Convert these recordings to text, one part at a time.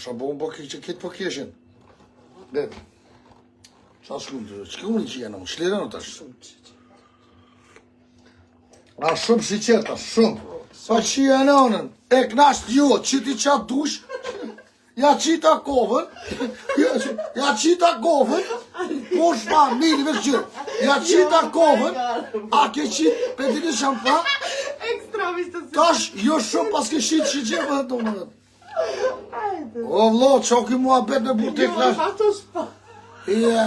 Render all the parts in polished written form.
Shabon po këtë po keshin. Let. Qa shkumë, që unë që jenë, shlirën o tash. A shumë si qerta, shumë. Pa që jenë anën, e knasht jo, që ti qatë dush, ja qita kovën, ja qita kovën, po shpa, mili veç qërë, ja qita kovën, a ke qitë, petini shampa, tash jo shumë pas ke qitë që gjepë dhe të më dhe. O vlo, që ki mua bet në burte klash. Ja,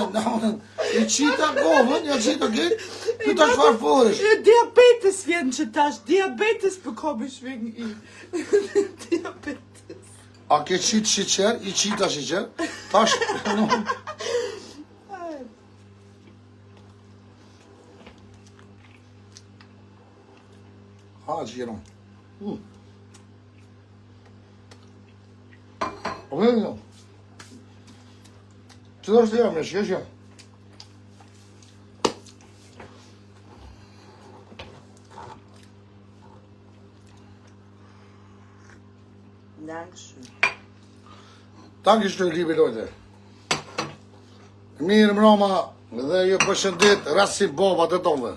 e qita kovën, ja qita këtë, këtë është farforish. Diabetes vjen që tash, diabetes bekomme ich wegen ihm. Diabetes. A ke qitë shiqer, i qita shiqer, tash... Ha, që jenon. O me një. Që dhe është të jam, shkeshja. Dankeschön. Dankeschön, liebe Leute. Mirë mroma dhe ju përshëndet rasti baba të tonë.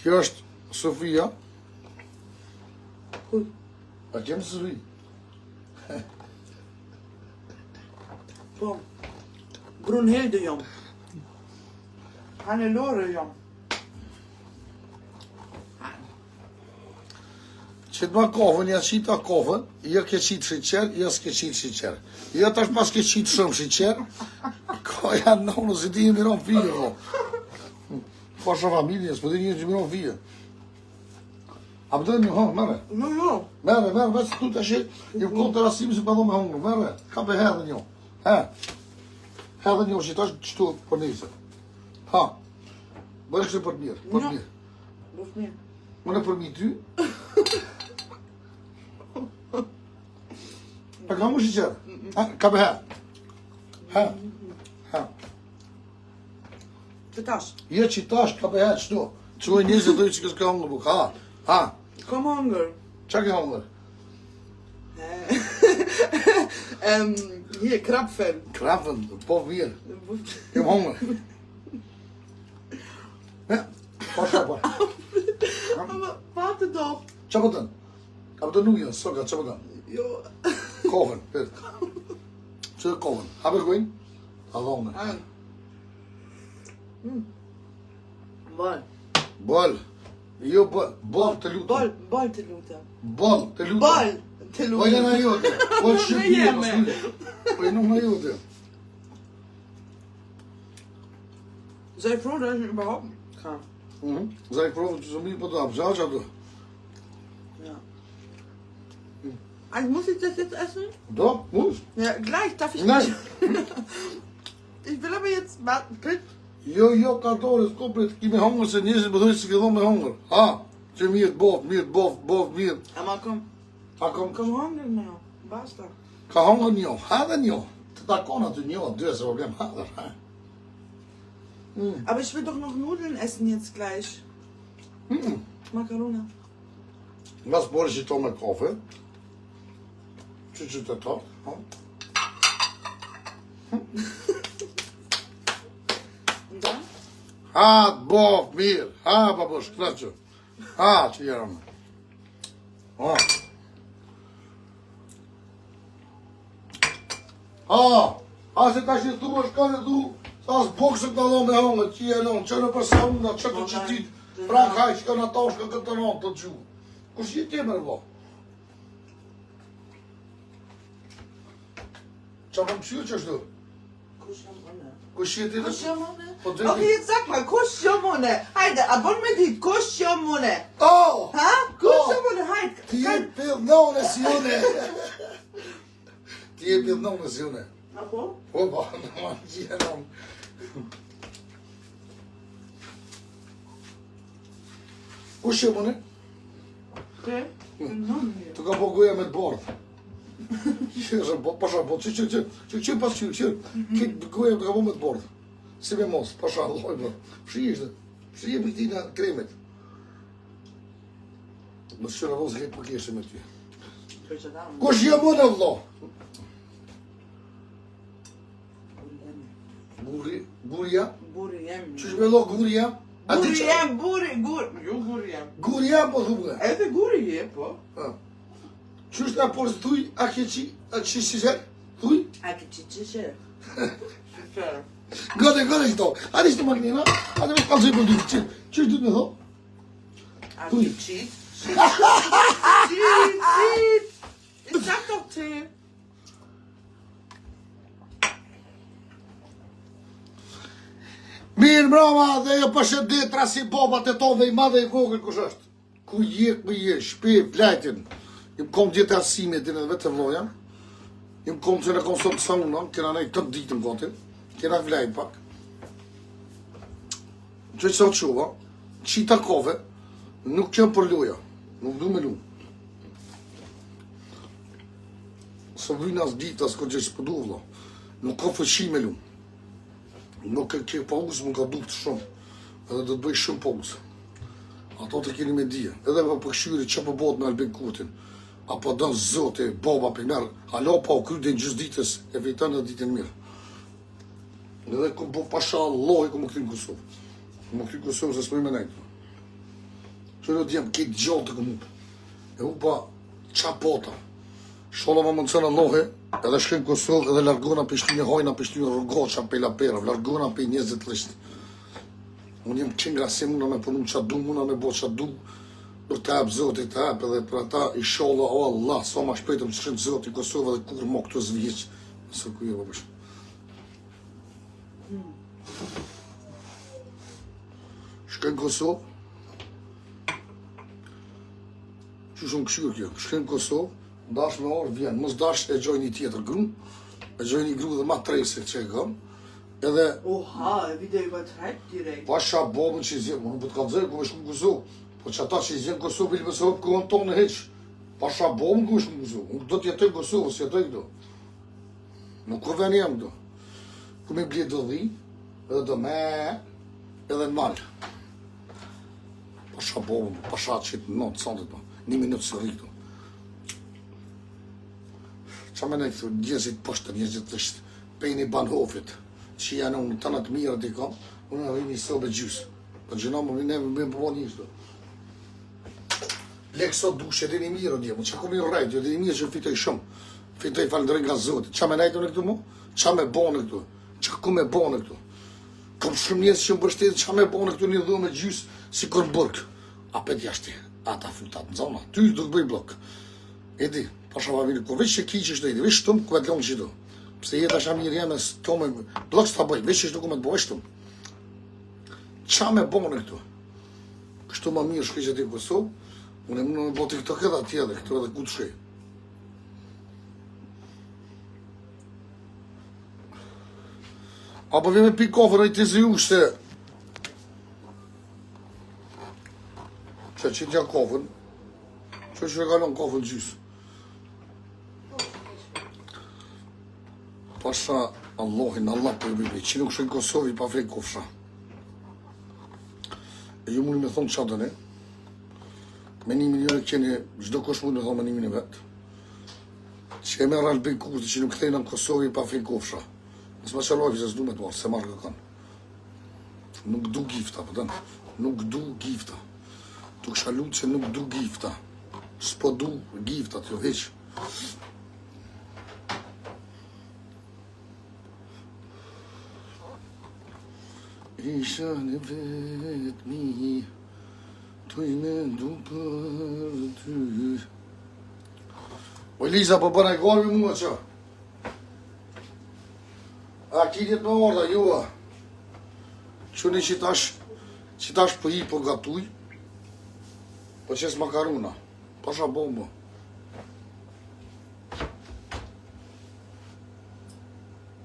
Kjo është Sofia. A kemë Sofia? Po, Brunhilde jam. Hannelore jam. Që të ma kofën, ja qita kofën, ja ke qitë shiqer, ja s'ke qitë shiqer. Ja tash pas ke qitë shumë shiqer, ka janë nënë, si ti një miron fije, po. Pasha familje, s'po ti një që miron fije. A pëtë një hongë, mere? Jo. Mere, veç tu të shi, një kohë të rasimi si pa do me hongë, mere, ka pe hedhe një. Hedhe një, që tash qëtu për njëse. Ha, bërë kështë për mirë, për mirë. Bëf mirë. Më në për mi ty. Pa ka mu shiqerë? Ka be ha. Të tash. Je që tash ka be ha qëtu. Që e njëzë të i që kësë ka hongër buk. Ha. Kom hongër. Qa ke hongër? Hier, krapfen. Krapfen, po mirë. Kem hongër. Pasha pa. Aber warte doch. Qa po tënë? Ka po të nujën, soka, qa po tënë? Jo. Kohën, petë. Që e kohën? Haber gojnë? A dhone. Bol. Bol. Jo bol. Bol të lutem. Bol të lutem. Bol të lutem. Bol të lutem. Ojnë në jote. Bol shqipje. Ojnë në jote. Sei froh, dass ich überhaupt nicht kann. Sei froh, dass du mich på det abschau, du. Ja. Also muss ich das jetzt essen? Doch, muss. Ja, gleich darf ich Nein. nicht. Ich will aber jetzt warten. Jo, ka dore, s'ko prit, kime hongër se njësit më dhujtë si ke dhonë me hongër. Ha, që mirë, bof, mirë. Aber komm. Ha, kom, Komm hungrig now. Basta. ka hongër njo, ha dhe njo. Të takon aty njo, dy se problem, ha dhe, ha. Aber ich will doch noch Nudeln essen jetzt gleich. Macarona. Nga s'bori që to me kafe. Që të to, ha. Und dann? Ha, bof, mirë, ha, babush, kreqë. Ha, që jera me. Ha, se ta që thu më shkane thu, sa s'bokse të do me hongët, që jenon, që në përsa unë, që të që ti, prak haj, që ka në tashka këtë në të gju. Kush je ti mërë bo? Qa më pësju që është? Kush je ti dhe? Okay, jetzt sag mal, Kuschjomone. Heide, abon me dit, Kuschjomone. Oh! Ha? Kuschjomone, heide. Ti je pildhone si une. Ti je pildhone si une. Apo? Po, ba, në manë që jenon. Kush je mune? Okay. Tu ka po goja me të bardhë. Që pasha po, që pas që, këtë goja të ka po me të bardhë. Si me mos, pasha, loj, bro. Shije për këti në kremit. Më të qëra vëzë këtë për keshë me ty. Kush je më në vlo? Guri jam? Qysh me lo guri jam? Guri jam po thume? Edhe guri je, po. Qysh na por thuj, a ke qishisher? Thuj? A ke qishisher? Shqisher. Gode qëto. A di shtë makinina? A di me shkallëzoj për dy. Qysh du të me tho? A ke qit? Qit. I sagt doch te. Mirë mbroma dhe jo përshëndet rasi bobat e tove i madhe i vogël kush është. Ku je, shpi, vlajtin. Jem kom djetë arsime din edhe vetë vloja. Jem kom që në konsomë sa unë, kena nej të ditën gotin. Kena vlajt pak. Që që të shuva, qita kove, nuk qëmë për loja. Nuk du me lu. Së vynë as ditë as këtë gjë që pëdu vlo. Nuk ka fëqi me lu. Nuk ke pauzë më ka dukt shumë. Edhe do të bëj shumë pauzë. Ato të keni me dhije. Edhe për përkëshyri që për botë me Albin Kutin. Apo dënë zote, baba për merë. Halo pa u kryde në gjysë ditës e vejtën edhe ditën mirë. Edhe ku po pasha Allahi ku më këti në Kosovë. Ku më këti në Kosovë se s'moj me nejtë. Që në djemë këtë gjallë të këmup. E u pa qapota. Shola më mëndësën Allahi, edhe shkenë Kosovë edhe largona për shkine hajna për shkine rëgoqa për lapera, largona për 20 lishtë. Unë jem qenë grasim, muna me punu qa du, muna me bo qa du, për të apë zotit të apë edhe për ata i shola, o Allah, sa ma shpejtëm që shkenë zotit Kosovë edhe kur mo këtu zvjeq. Nëse ku je bëbësh. Shkenë Kosovë, që shumë këshyrë kjo, shkenë Kosovë, dash me orë vjenë, mos dash e gjoj një tjetër gru, e gjoj një gru dhe ma trese që e kam, edhe... Oha, e vide übertreibt direkt. Pasha babën që i zjenë, më nuk për të kalëzërë, ku me shku në Kosovë, po që ata që i zjenë Kosovë, bili me se hëpë kohën tonë në heqë, pasha babën ku me shku në Kosovë, unë do t'jetoj Kosovë, si jetoj këto. Nuk ko ven jam këto. Ku me blie do dhi, edhe do me, edhe në malë. Pasha babën, pasha që të nëtë, sandet po, 1 minutë së rritu. Qa me ne këtu, njëzit pështër, njëzit është pejni banhofit, që janë unë të në të mirët i kam, unë në rrini sobe gjusë. Për gjëna më ne më përbo njështë do. Lekë sot dush, edhe një mirë një, më që kom i rrejt, edhe një mirë që fitoj shumë. Fitoj falëndërin nga Zotit. Qa me nejtë në këtu mu? Qa me bo në këtu? Qa ku me bo në këtu? Kam shumë njësë që më bështetë, qa me bo në këtu një dhume gjusë, si kur bërkë. A pet jashti, ata futat në zona, ty do të bëj blok. Edi, pasha vavini, ko veç që ki që shtë edi, veç tëmë ku e të lonë që do. Pse jetë asha mirë jeme, tome, blok s'ta bëj, veç që shtë ku me të bëj shtëm. Qa me bo në këtu? Kështu ma mirë shkej që ti Kosovë, unë e më në boti këto këtë atje dhe këto edhe ku të shkej. Apo vime pi kofër e të zi ushte, që që t'ja kofën, që e kalon kofën gjysë. Pasha Allahin, Allah për bibi, që nuk shkej Kosovë i pa frej kofësha. E ju mund me thonë qa dëne, me 1 milion e kjeni, gjdo kosh mund me thonë me 1 milion vetë, që e me rralë bëj kurti që nuk thejnë në Kosovë i pa frej kofësha. Nësë ma qalojë se s'du me të marë, se marrë këkan. Nuk du gifta, pëtën, nuk du gifta. Tu kësha lutë që nuk du gifta. S'po du gifta, t'jo heqë. Isha në vetë mi, tu i me ndu për ty. O Eliza, po bërë e gori mua që? A kinit me orda, jua. Qëni që tash për i për gatuj, për qes makaruna. Pasha bombo.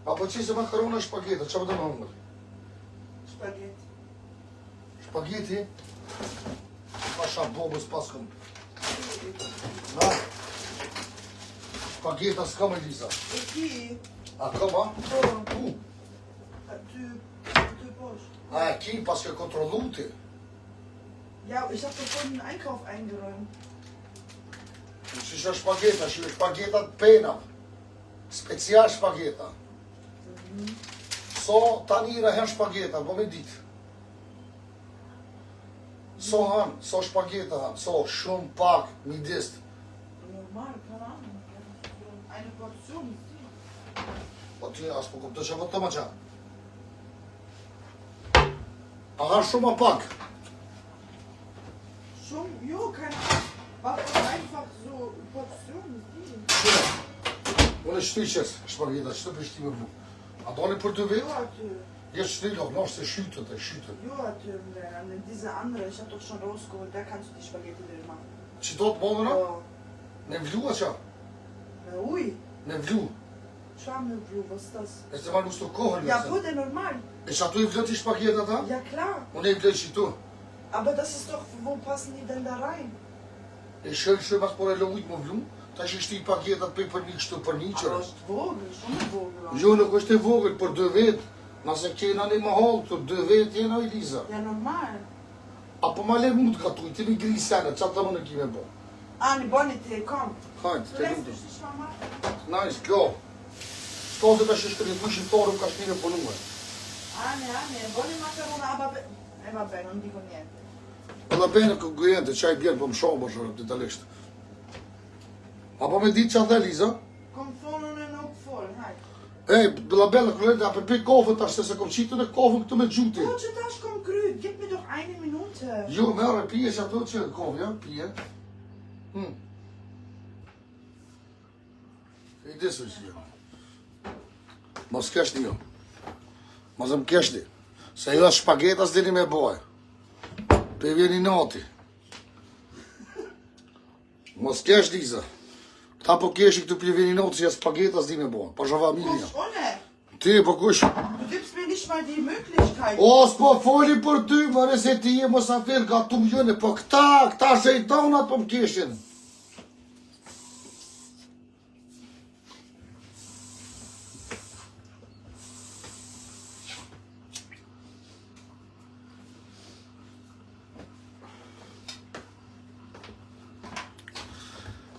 A për qes makaruna shpageta, që për të më hëngër? Spaghetti. Shpageti? Pasha bombës pas këm. Na? Shpageta s'kam Eliza. E ki? A këm, a? Po. Ku? Aty posh. A e ki pas ke kontrollu ti? Ja, ich hab doch vorhin den Einkauf eingeräumt. Shisha shpageta, shpageta të pena. Special shpageta. So tani rahen shpageta, po me ditë. So han, so shpageta han, so shumë pak, midis. Normal, keine Ahnung. Eine Portion. Po ti as po kuptoj çfarë të më qa. Aha shumë pak. Schon, jo, keine Ahnung. War einfach so Portionen. Unë shtyqes shpageta, që të pështime bu. A doni për të vetë? Jo, atë. Je shtylo, nosh se shytët e shytët. Jo, atë, diese andere, ich hab doch schon rausgeholt, da kannst du die Spaghetti drin machen. Që do të bëndëna? Oh. Me vlu a qa? Ui, Me vlu. Schammelblu, was ist das? E se ma nus të kohën. Ja, wurde normal. E që atu i vlët i shpageta ta? Ja, klar. Unë i vlët që tu. Aber das ist doch, wo passen die denn da rein? E shëllë mas por e lojt më vlu. Ta që shti i paketat për një kështu për një Aber qërë. ist vogel, schon vogel. Jo, nuk është e vogël, për 2 vetë. Nëse kena një më halë, të 2 vetë jena i Liza. Ja, normal. Apo ma le mund ka tu, ti mi gri senet, që të më në kime bo. Ah, ne Bonite, komm. Hajtë, Du te lässt lutem. dich nicht mal machen. Nice, kjo. Shto dhe të shishtë një shqiptarëm ka shtire punuar. Ne, buone macarone, aber... vabbè, non dico niente. Alla bene con cliente, c'hai bjerë për më shumë bërshërë, të italisht. Apo me ditë që dhe, Liza? Kom voll en ook vol, hai. Ej, la bella cliente, apo pi kofën tash, se kom qitë në kofën këtu me gjuti. Rote das kommt grün, gib mir doch eine Minute. Jo, merë, pije që ato që kofë, ja, pije. E disë që jo. Mos kesh një jo. Mos më kesh një. Se jo shpagetas dini me boj. Pe vjeni nati. Mos kesh Liza. Ta po kesh i këtu pe vjeni nati që ja spagetas di me boj. Pa shë familja. Kusch, ohne. Ti, po kush? Du gibst mir nicht mal die Möglichkeit. O, s'po foli për ty, mëre se ti je mosafir ka tu mjëne, po këta shejtonat po më keshin.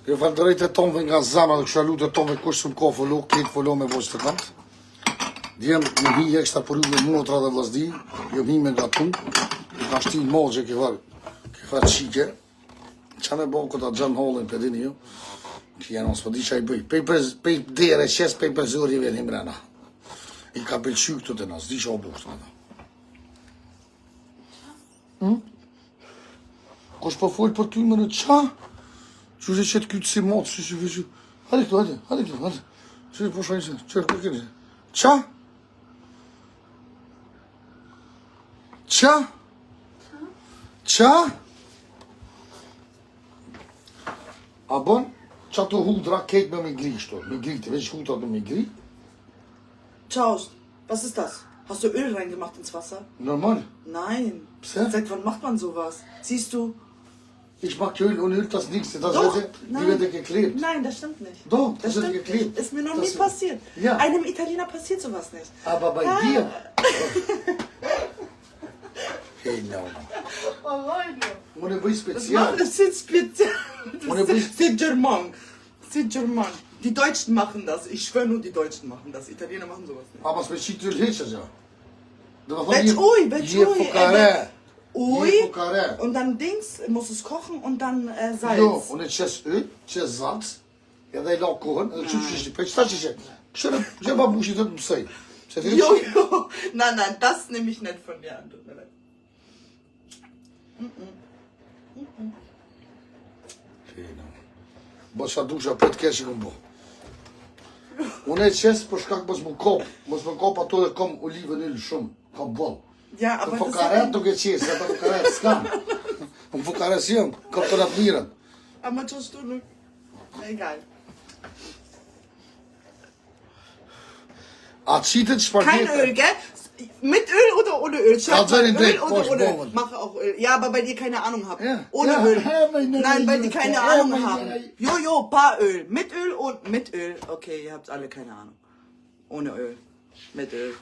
Jo falënderojt e tonëve nga zama dhe kësha lutë e tonëve kush shumë ko follo, këtë follo me voqë të kantë. Djem në hi ekstra për ju me motra dhe vlasdi, jo hi me nga tu, i ka shti mogje ke fa qike, qa me bo këta gjanë hollin për dini ju, që janë s'po di qa i bëj, pej dere qes, pej për zori vjen imrena. I ka pëlqy këtu të nas, di qa o bushtë nga. Kush po folë për ty më në qa? Që që qëtë kytë si motë, që që... Hadi këtu, hadi. Që po shajnë se, që ku keni? Qa? Qa? Qa? A bon? Qa të hudra ketë me gri shto, me gri, të veç hudra të me gri? Schaust, was ist das? Hast du Öl reingemacht ins Wasser? Normal. Nein. Pse? Seit wann macht man sowas? Siehst du? Ich mag Öl und Öl das nichts, das Doch, wird, die nein. wird geklebt. Nein, das stimmt nicht. Doch, das wird stimmt geklebt. nicht. Ist mir noch Das- nie passiert. Ja. Einem Italiener passiert sowas nicht. Aber bei dir... Hey, no. Oh, Leute. Mune bëj Das special. machen das sind speziell. Ohne Das Bus- sind German. Sind German. Die Deutschen machen das. Ich schwöre nur, die Deutschen machen das. Italiener machen sowas nicht. Aber me qitë të leqës, ja. Dhe më Veç uj, veç Je uj, fukare. Ui, Je fukare. und dann Dings, muss es kochen und dann Salz. Jo, unë e qes yll, qes zac, edhe i la kohën, edhe që që shti, pe qëta që që? Këshërë, që ba bushit të të mësej. Se të Jo. Nein, das nehme ich nicht von dir an. Tut mir leid. Bo qa dusha për të kesh që këm bo. Unë e qes për shkak mos më kop ato dhe kom olivën yll shumë, kam bon. Ja, Të aber fukaret nuk e qes, ata fukaret s'kam. Unë fukaret si jëm, kom të natë mirën. Aber tust du nicht. Egal. A qitet Kein shpageta. Öl, gell? Mit Öl oder ohne Öl? Schreib Also mal den Öl Dreck, oder Frosch, ohne Öl. Bogen. Mache auch Öl. Ja, aber weil ihr keine Ahnung habt. Ja. Ohne Ja, Öl. meine Nein, weil die Liebe, keine ja, Ahnung meine haben. Liebe. Jo, paar Öl. Mit Öl und mit Öl. Okay, ihr habt alle keine Ahnung. Ohne Öl. Mit Öl.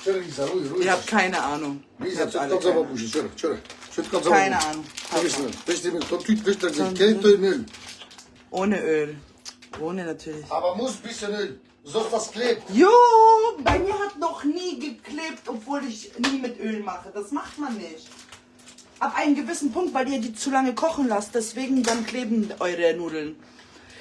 Qërë Lisa, ruj. Ihr habt keine Ahnung. Ihr Lisa, habt që të alle ka zama keine Ahnung. bushi, qërë. Që të ka zama Keine Ahnung. Veç të mirë, të ty të veç të gjithë, këtë të mirë. Ohne Öl. Ohne natürlich. Aber muss ein bisschen Öl. Sonst das klebt. Jo, bei mir hat noch nie geklebt, obwohl ich nie mit Öl mache. Das macht man nicht. Ab einem gewissen Punkt, weil ihr die zu lange kochen lasst, deswegen dann kleben eure Nudeln.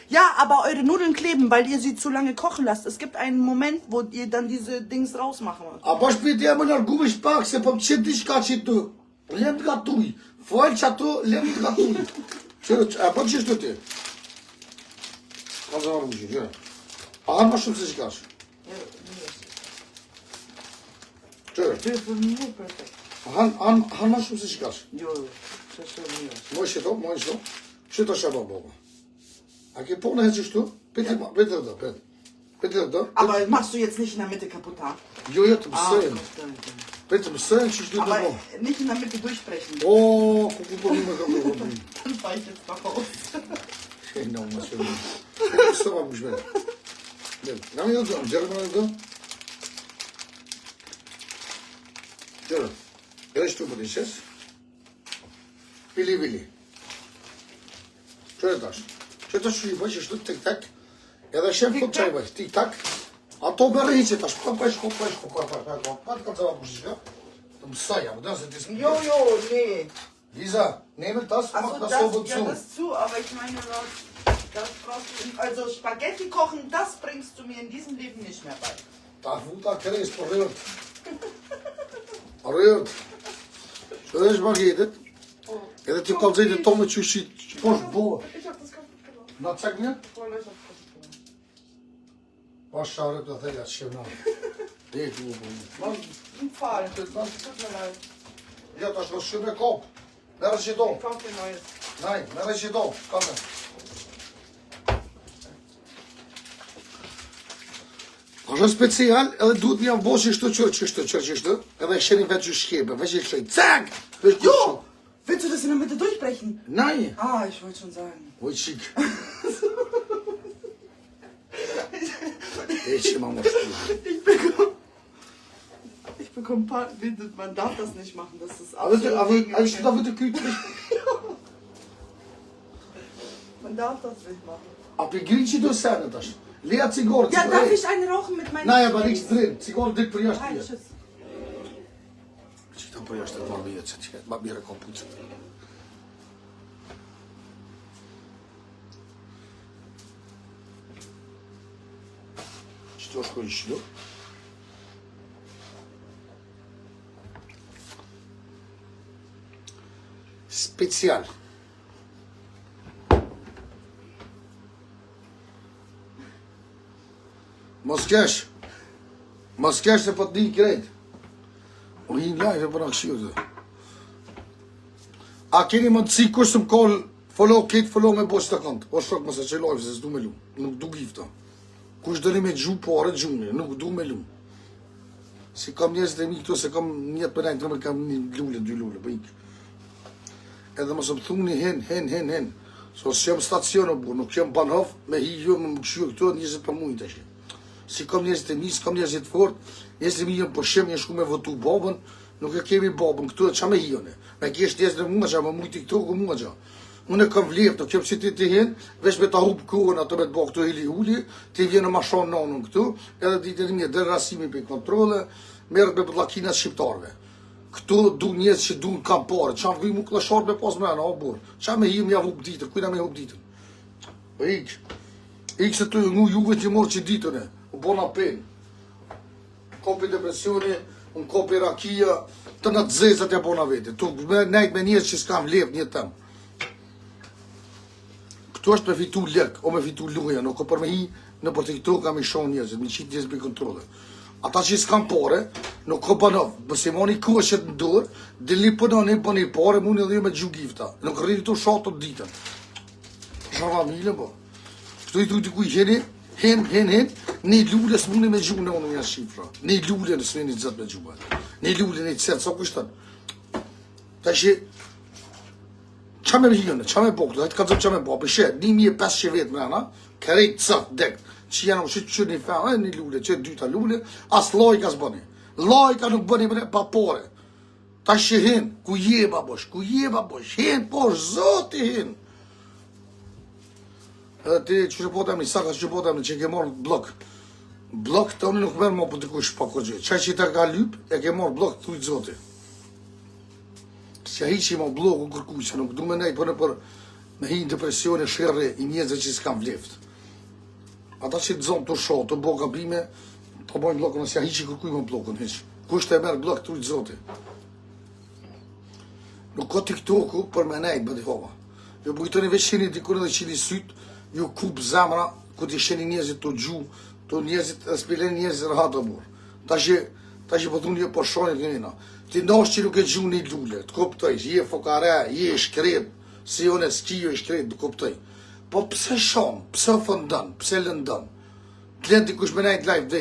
Ja, aber eure Nudeln kleben, weil ihr sie zu lange kochen lasst. Es gibt einen Moment, wo ihr dann diese Dings rausmachen müsst. A baš për t'ja më largu shpak se po më qëtë diçka që tu. Lem të gatuj. Falë që ato, lem të gatuj. A po që shtu ti? Ka zë arru që, gjëra. A hanë ma shumë se që kash? Ja, nee. Gjëra. Das ist nur perfekt. Hanë ma shumë se që kash? Jo, das ist schon mir. Moj që to, moj që to. Që të shaba baba. A ke po në heqë shtu? Petë dhe, petë. Petë dhe. Aber machst du jetzt nicht in der Mitte kaputt haben? Jo, jo, të mësëjnë. Petë mësëjnë që shtu të Aber bo. nicht in der Mitte durchbrechen. O, ku po një me ka po. Dann fahr ich jetzt mal raus. No, ma shumë. Së ma më shme. Nga mi dhe të, gjerë më në dhe. Gjerë. Edhe shtu për një qes. Vili. Qërë tash? Që të shu i bëj që shtu tik-tak. Edhe shem fut qaj bëj, tik-tak. Ato me rriqe tash, pa të kanë zava përshishka. Të mësaja, më dënë se ti s'më. Jo, nee. Lisa, nehme das, mach Also das das, so ja, zu. das zu, aber ich meine, das brauchst du, also Spaghetti kochen, das bringst du mir in diesem Leben nicht mehr bei. Ta vuta kërës për rrët. Rrët. Që dhe shbagetet. Edhe ti ka zëjtë to me qyshi, që po shbohë. Ich hab das kaputt gemacht. Na cek një? Voll, ich hab das kaputt gemacht. Pa sharët dhe thejja që shqevna. Dhe ku u bëjnë. Ein Pfahl, tut mir leid. Ja, tash në shumë e kopë. Merë që do. Ich kauf dir neues. Naj, merë që do. Kame. Është special, edhe duhet mi janë boshi shtu qërë, edhe shenin vetë që shqebe, veç i kështoj, cek! Jo! Willst du das in der Mitte durchbrechen? Naj! Ah, ich wollte schon sagen. Oj, qik. E që ma më shtu. Ich bekomme man darf das nicht machen, das ist A shtu da vëtë kytë? Man darf das nicht machen. A për gri që do sene tash? Leja cigarë, Ja, darf ich einen rauchen mit meinen... Naj, e ba rikës drinë, cigarë dikë për jashtë Nein, pje. tschüss. Që këta për jashtë të marrë jetë, që të ma mire ka pucë. Që të është kojnë shlu? Special. Mos kesh se po të di krejt. O hi në lajve për në këshirë dhe. A keni më të si kush të më kollë, follow me bo që të këndë. O shok mëse që lajve se s'du me lumë. Nuk du gifta. Kush dëni me gju pare gjuni, nuk du me lumë. Si kam njëzit e mi këtu, se kam njët për nejtë, nëmër kam një lullë, dy lullë, për ikë. Edhe më së më thuni hen. So së jem stacion o bu, nuk jem banhof, me hi jo më më këshirë këtu, njëzit për mujtë ashe. Si kam njerëzit e mi, s'kam njerëzit fort, njerëzit e mi jënë përshem, jënë shku me votu babën, nuk e kemi babën këtu, qa me hijone. Me kjesht njerëzit e mua qa, me mujti këtu, ku mua qa. Unë e kam vlerë, të kem që ti të hen, veç me ta hupë kohën, ato me të bëhë këtu huli, ti vjenë ma shonë nanën këtu, edhe ditë e një, dhe rasimi për kontrole, merët me bëdlakinat shqiptarve. Këtu du njerëz që du në kam pare, qa më vijë mu klashar me pas mrena, o burë, qa me hijëm ja hupë ditën, kujna me hupë ditën. Ik se të ngu juve që morë që ditën e. U bona pen. Kopi depresioni, unë kopi rakia, të në të zezat ja bona vete. Tu nejt me njerës që s'kam lep një tem. Këtu është me fitu lek, o me fitu luja, nuk o për me hi, në për të këtu kam i shonë njerëzit, me qitë njerëzit për kontrole. Ata që s'kam pare, nuk o banov, bëse moni kushet në dorë, dili pënoni bëni pare, mu një dhe me gjugifta. Nuk rriti tu shatë të ditën. Shavamile, bo. Këtu i tu të kuj qeni, hen, ne lullë s'mune me gjuhë në unë një shifra. Ne lullë në s'mune një zëtë me gjuhë. Ne lullë në të sa kushtën. Ta që, qa me hijënë, qa me bokë, hajtë ka zëmë qa me bokë, për shetë, 1500 vetë me ana, kërejtë cëtë, dekë, që janë që që një fa, një lullë, që dyta lullë, as lojka s'bëni. Lojka nuk bëni më pa pore. Ta që hen, ku jeba bosh, hen, po, zoti hen. Ti që po të emni, saka që po të emni, që ke morë blok. Blok të unë nuk merë më për të kush pa kërgjë. Qaj që ta ka lyp, e ke morë blok të ujtë zote. Që hi që i më bloku kërkuj, që nuk du me nej për me hi në depresione shërre i njëzë që s'kam vleft. Ata që të zonë të shohë, të bo gabime, të bojnë blokën, nësja hi që kërkuj më blokën, hiq. Kush të e merë blok të ujtë zote. Nuk ka TikToku për me nej, bëdi hova. Jo bujtoni veç qeni dikur edhe qeni syt, ju kup zamra, ku ti sheni njëzit të gju, të njëzit, spileni njëzit rëhat të burë. Ta që po thunë një po shonit një njëna. Ti nash që nuk e gju një lulle, të kuptoj, je fokare, je shkret, si jone s'kijo i shkret, të kuptoj. Po pse shon, pse fëndën, pse lëndën? Klenti kush me najt live dhe,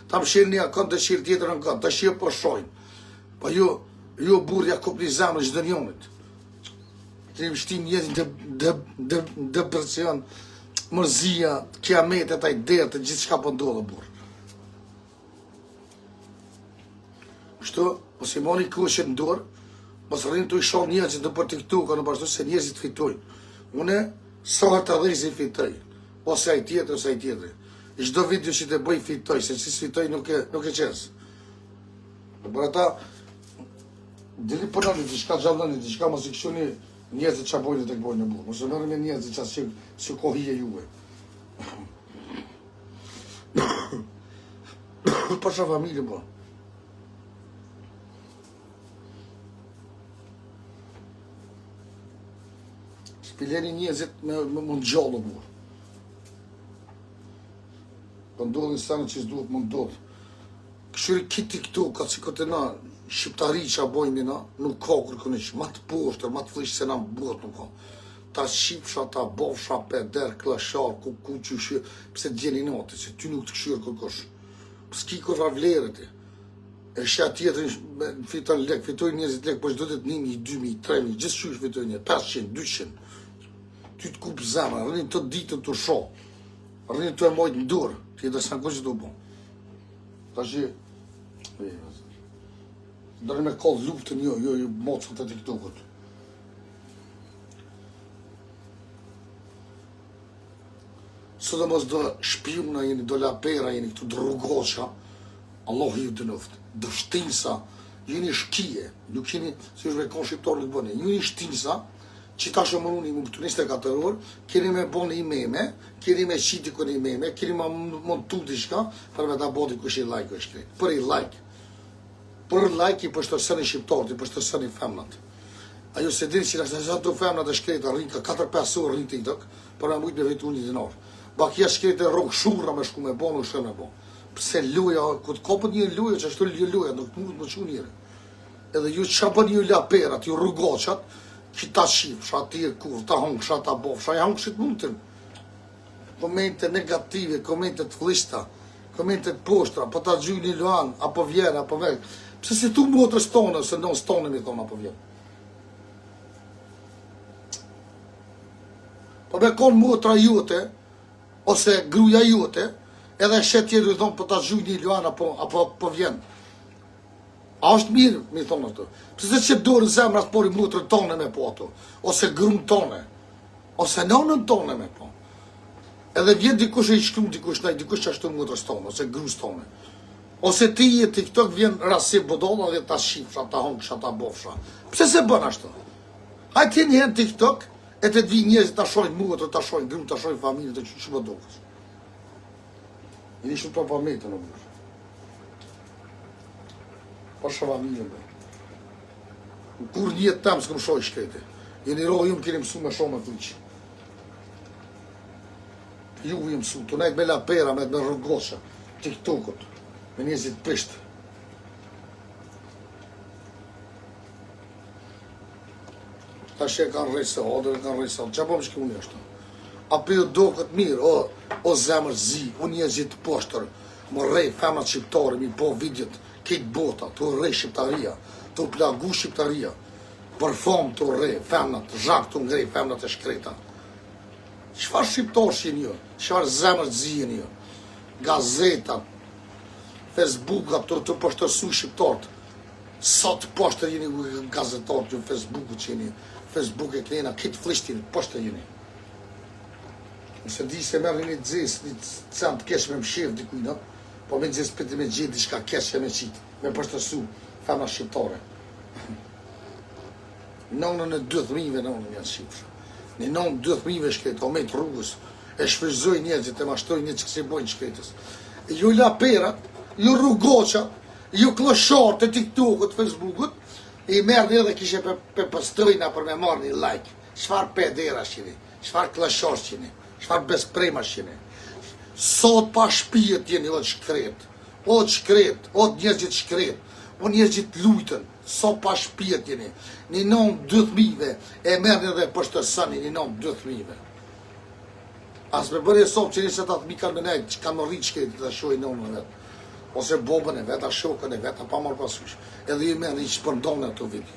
ta më shilni akon të shil tjetër në këtë, ta shil po shojnë. Po ju burja kup një zamrë gjithë njonit. Të një shtim njëzin depresion, mërzia, kiamet e taj derë të gjithë shka pëndodhë burë. Kështu, mos i moni kushit në dorë, mos rrinë të i shoh njerëzit në për TikTok, në bashkë se njerëzit fitojnë. Une, sohet të dhejzi fitoj, ose aj tjetër, ose aj tjetër. Çdo video që të bëj fitoj, se që s'fitoj nuk e qesë. Për ata, dili përnani, të shka gjallani, të shka mos i këshuni njerëzit që bojnë të këbojnë në burë. Mos e mërë me njerëzit që si kohije juve. Për që familje, bo. Shpileni njerëzit me mund gjallë, bo. Për ndodhin sanë që s'duhet më ndodhë. Këshuri kiti këtu, ka që këtë na, shqiptari që a bojnë na, nuk ka kërkënish, ma të poshtër, ma të flishë se na më bot nuk ka. Ta shqipsha, ta bofsha, peder, klashar, ku qyshë, pse të gjeni natë, se ty nuk të këshurë kërkosh. S'ki kërra vlerët e. E shja tjetër, fitan lek, fitojnë njëzit lek, po që do të 1.000, 2.000, 3.000, gjithë qysh fitojnë një, 500, 200. Ty të kupë zemra, rrinë të ditën të shoh, rrinë të e mojtë në dorë, ti e dhe sa në kërë që të bo. Ta që, dërë me kallë luftën jo mocën të TikTokut. Së dhe mos do shpiuna jeni, do lapera jeni, këtu drugosha, Allah ju të nëftë, do shtinsa, jeni shkije, nuk jeni, si është me konë shqiptarë nuk bëne, jeni shtinsa, që ta shëmëruni më për 24 orë, keni me bënë i meme, keni me qiti kënë i meme, keni me montu t'i shka, për me ta bodi kush i like është krejt. Për i like. Për like i pështërsën i shqiptarët, i pështërsën i femnat. Ajo se diri që nështë nësë të femnat e shkrejta rrinë ka 4-5 orë rrinë TikTok, për me mujtë me vetu një dinar. Bakja shkrejta rogë shurra me shku me bo, nuk shkë me bo. Pse luja, këtë kopët një luja, që ashtu luja, nuk mund më qu njëre. Edhe ju që bën një laperat, ju rrugoqat, që ta shifsha, ti e kur, ta hongsha, ta bofsha, ja hongshit mundën. Komente negative, komente të flishta, komente të poshtra, po ta gjyj një luan, apo vjen, apo vek. Pse si tu motrës tonë, se non s'tonë mi thonë apo vjen. Po me konë motra jote, ose gruja jote, edhe shet tjetër i thonë, po ta gjyj një luan, apo vjen. A është mirë, mi thonë ato. Pëse që dorë zemra të pori motrën tonë me po ato, ose grunë tonë, ose nonën tonë me po. Edhe vjen dikush e i shkrum dikush nej, dikush që ashtu motrës tonë, ose grus tonë. Ose ti e TikTok vjen rasi bodolla dhe ta shifsha, ta hongsha, ta bofsha. Pse se bën ashtu? Hajtë ti njëherë TikTok, e të vi njerëzit ta shojnë motrë, ta shojnë grunë, ta shojnë familje, të që më dokës. Jeni shumë pa pametë në burë. Pa shë familje me. Kur njëtë temë s'këm shoj shkrete. Jeni rohë ju më keni mësu me shumë e fliqë. Ju ju mësu, të nejtë me lapera, me rrugosha, TikTokut, me njëzit pishtë. Ta shë e kanë rejse, odër e kanë rejse, që po më shkë unë jashtë? A për ju do këtë mirë, o zemër zi, o njëzit poshtër, më rej femnat shqiptare, mi po vidjet, këtë bota, të rej shqiptaria, të plagu shqiptaria, për fom të rej, femnat, zhak të ngrej, femnat e shkreta. Qëfar shqiptarës jeni jo? Qëfar zemër zi jeni jo? Gazetat, Facebookat të poshtërsu shqiptarët. Sa të poshtër jeni gazetarët që Facebookut që jeni, Facebook e klena, këtë flishtin, poshtër jeni. Nëse di se merë një dzes, një cent kesh me më shef dikujna, po me dzes pëti me gjithë diçka kesh me qitë, me përstërsu, femna shqiptare. Nënën e 12.000 nënën janë shqipshë. Një nënë 12.000 shkretë, o me të rrugës, e shfryzoj njerëzit, e mashtoj njerëzit që se bojnë shkretës. Ju laperat, ju rrugoqat, ju kloshartë e TikTokut, Facebookut, i merë edhe kishe pe pëstrojna për me marrë një like. Shfar pedera shqini, shfar klashar shqini, shfar besprema shqini. Sot pa shpijet jeni o të shkret, o njerëzit shkret, o njerëzit lujten, sot pa shpijet jeni. Një nëmë 12.000 e merën edhe përshtërsani një nëmë 12.000. As me bërë e sot që njëse të atë mi kanë me nejtë, që kanë më rritë shkretit të shoj nëmë në vetë. Ose bobën e vetë, a shokën e vetë, a pa marë pasush. Edhe i merë një shpërndonë ato vidi.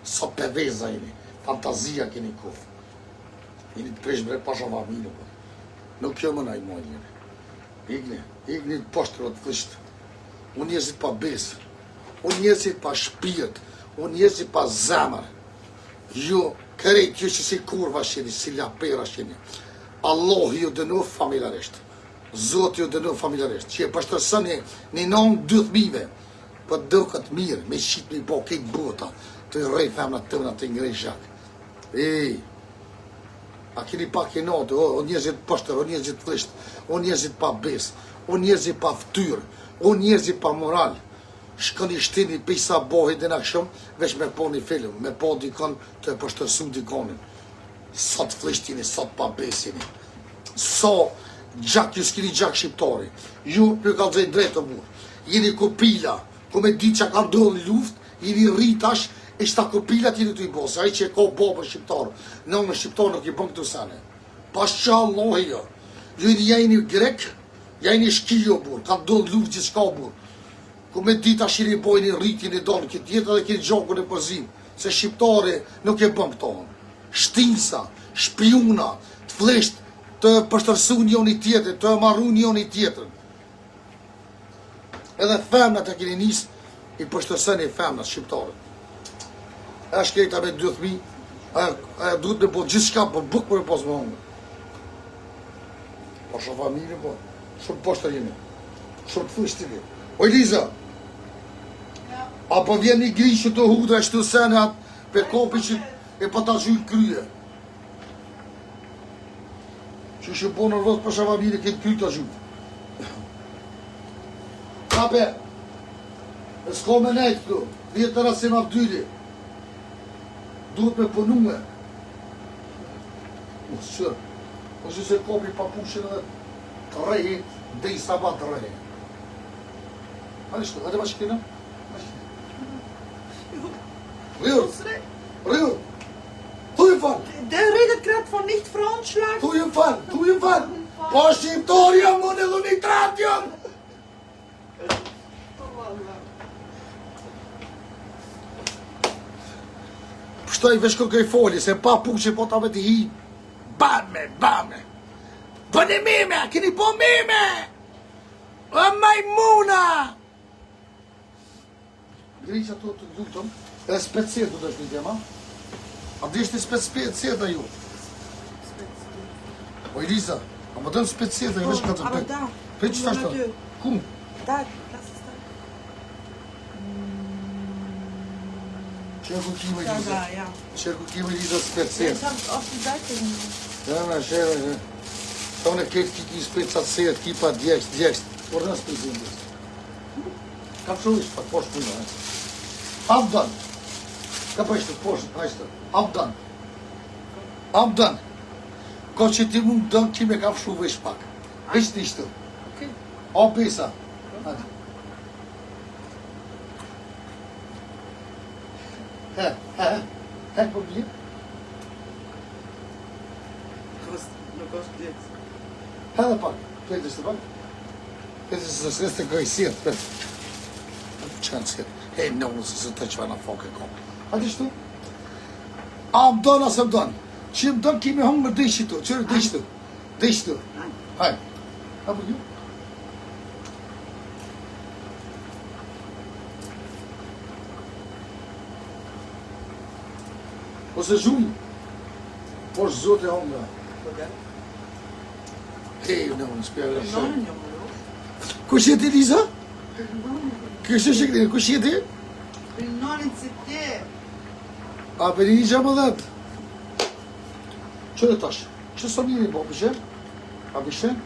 Sot peveza jeni, fantazia keni kofë. Jeni të presh bre pasha vaminë, po. Nuk kjo më naj mojnë jeni. Igni të poshtër o të flishtë. Unë njerëzit pa besë, unë njerëzit pa shpijet, unë njerëzit pa zemër. Ju, kërejt, ju që si kurva sheni, si lapera sheni. Allah ju dënu familjarisht. Zot ju dënu familjarisht. Që e pështërsëni një nëmë 12.000, për do këtë mirë, me shqit një po kejtë bota, të rej femna të tëna të ngrej zhak. A keni pak e notë, o njerëzit pështër, o njerëzit flisht, o njerëzit pa besë, o njerëzit pa ftyrë, o njerëzit pa moral. Shkoni shtini pisa bohi dhe në këshëm, veç me po një film, me po dikon të e pështërsu dikonin. Sot flishtini, sot pa besini. So, gjak, ju s'kini gjak shqiptari. Ju për ka dzejnë drejtë të burë. Jeni kopila, ku me di që ka ndodhë luft, jeni rritash, e shta kopilat jeni të i bosë, a i që e ka bobën shqiptarë. Në shqiptarë nuk i bën këtu sene. Pas që Allah jo. Ju jeni grek, jeni shkijo burë, ka ndodhë luft gjithë shka burë. Ku me di ta shiri bojnë rritin e donë, këtë jetë edhe këtë gjokën e përzim, se shqiptari nuk e bën këto. Shtinsa, shpiuna, të flesht, të pështërsu njën i tjetër, të marru njën i tjetër. Edhe femnat e keni njës, i pështërseni femnat shqiptarët. E shkejta me 12.000, e duhet me po gjithë shka për buk për e posë më hongë. Po shumë familje, po, shumë poshtër jeni, shumë të fështimi. O Eliza, apo vjen një grishë të hudra e shtu senat, për kopi që e pa ta gjujnë kryje. Që shë po në rrët për shavamire, këtë kryj të gjujnë. Kape, e s'ko me nejtë këtu, vjetë të rasim avdyri. Duhet me punume. Usë qërë, ose se kopi pa pushin edhe të reji, dhe i sabat të reji. Hadi shtu, hadi ma shkina. Rjur, rjur. Tu je fan. Der redet gerade von nicht Frauenschlag. Tu je fan. Po shqiptar jam unë edhe një trat jam. Pështoj vesh kërkoj foli, se pa puqe po ta me t'i hi. Bame. Bëni mime, keni po mime. O majmuna. Grisha të lutëm, e specet du të është një tema. A dishti specet ju? O Eliza, a më dëmë specet ju vesh ka të Aber da. Pe që ta shtë? Ku? Da, lass es da. Qërku kime Da, Eliza? ja. Qërku kime Eliza specet? Ich hab's auf die Seite gemacht. Shema. Tonë e këtë ki specat set, ki pa djekst. Por në specet ndës. Ka shumë ishtë pa poshtë punë, Abdan. Ka pa ishtë poshtë, hajtë. Abdan. Ko që ti mund dënë, ki me ka fshu vesh pak. Vesh të ishtë. O pesa. Hajtë. He, po bje? Nu kost jetzt. Hele pak. Këtë ishte pak. Këtë ishte kajsiet. Qanë sjetë. Hej, nëmë se të që vana fokë e kom. Hajtë ishtu? A më donë, asë më donë. Që më donë, kimi hongë dhe ishtu. Qërë dhe ishtu? Dhe ishtu. Hajtë. Ha për ju? Ose zhumë. Po është zote hongë. Hej, non, spjera shumë. Nonën jo më lu. Kush jeti, Liza? Kështë shikri, kush jeti? Për nonën si ti. A, për një gjë më dhetë. Qërë tash? Që së mirë, po, bishen? A, bishen?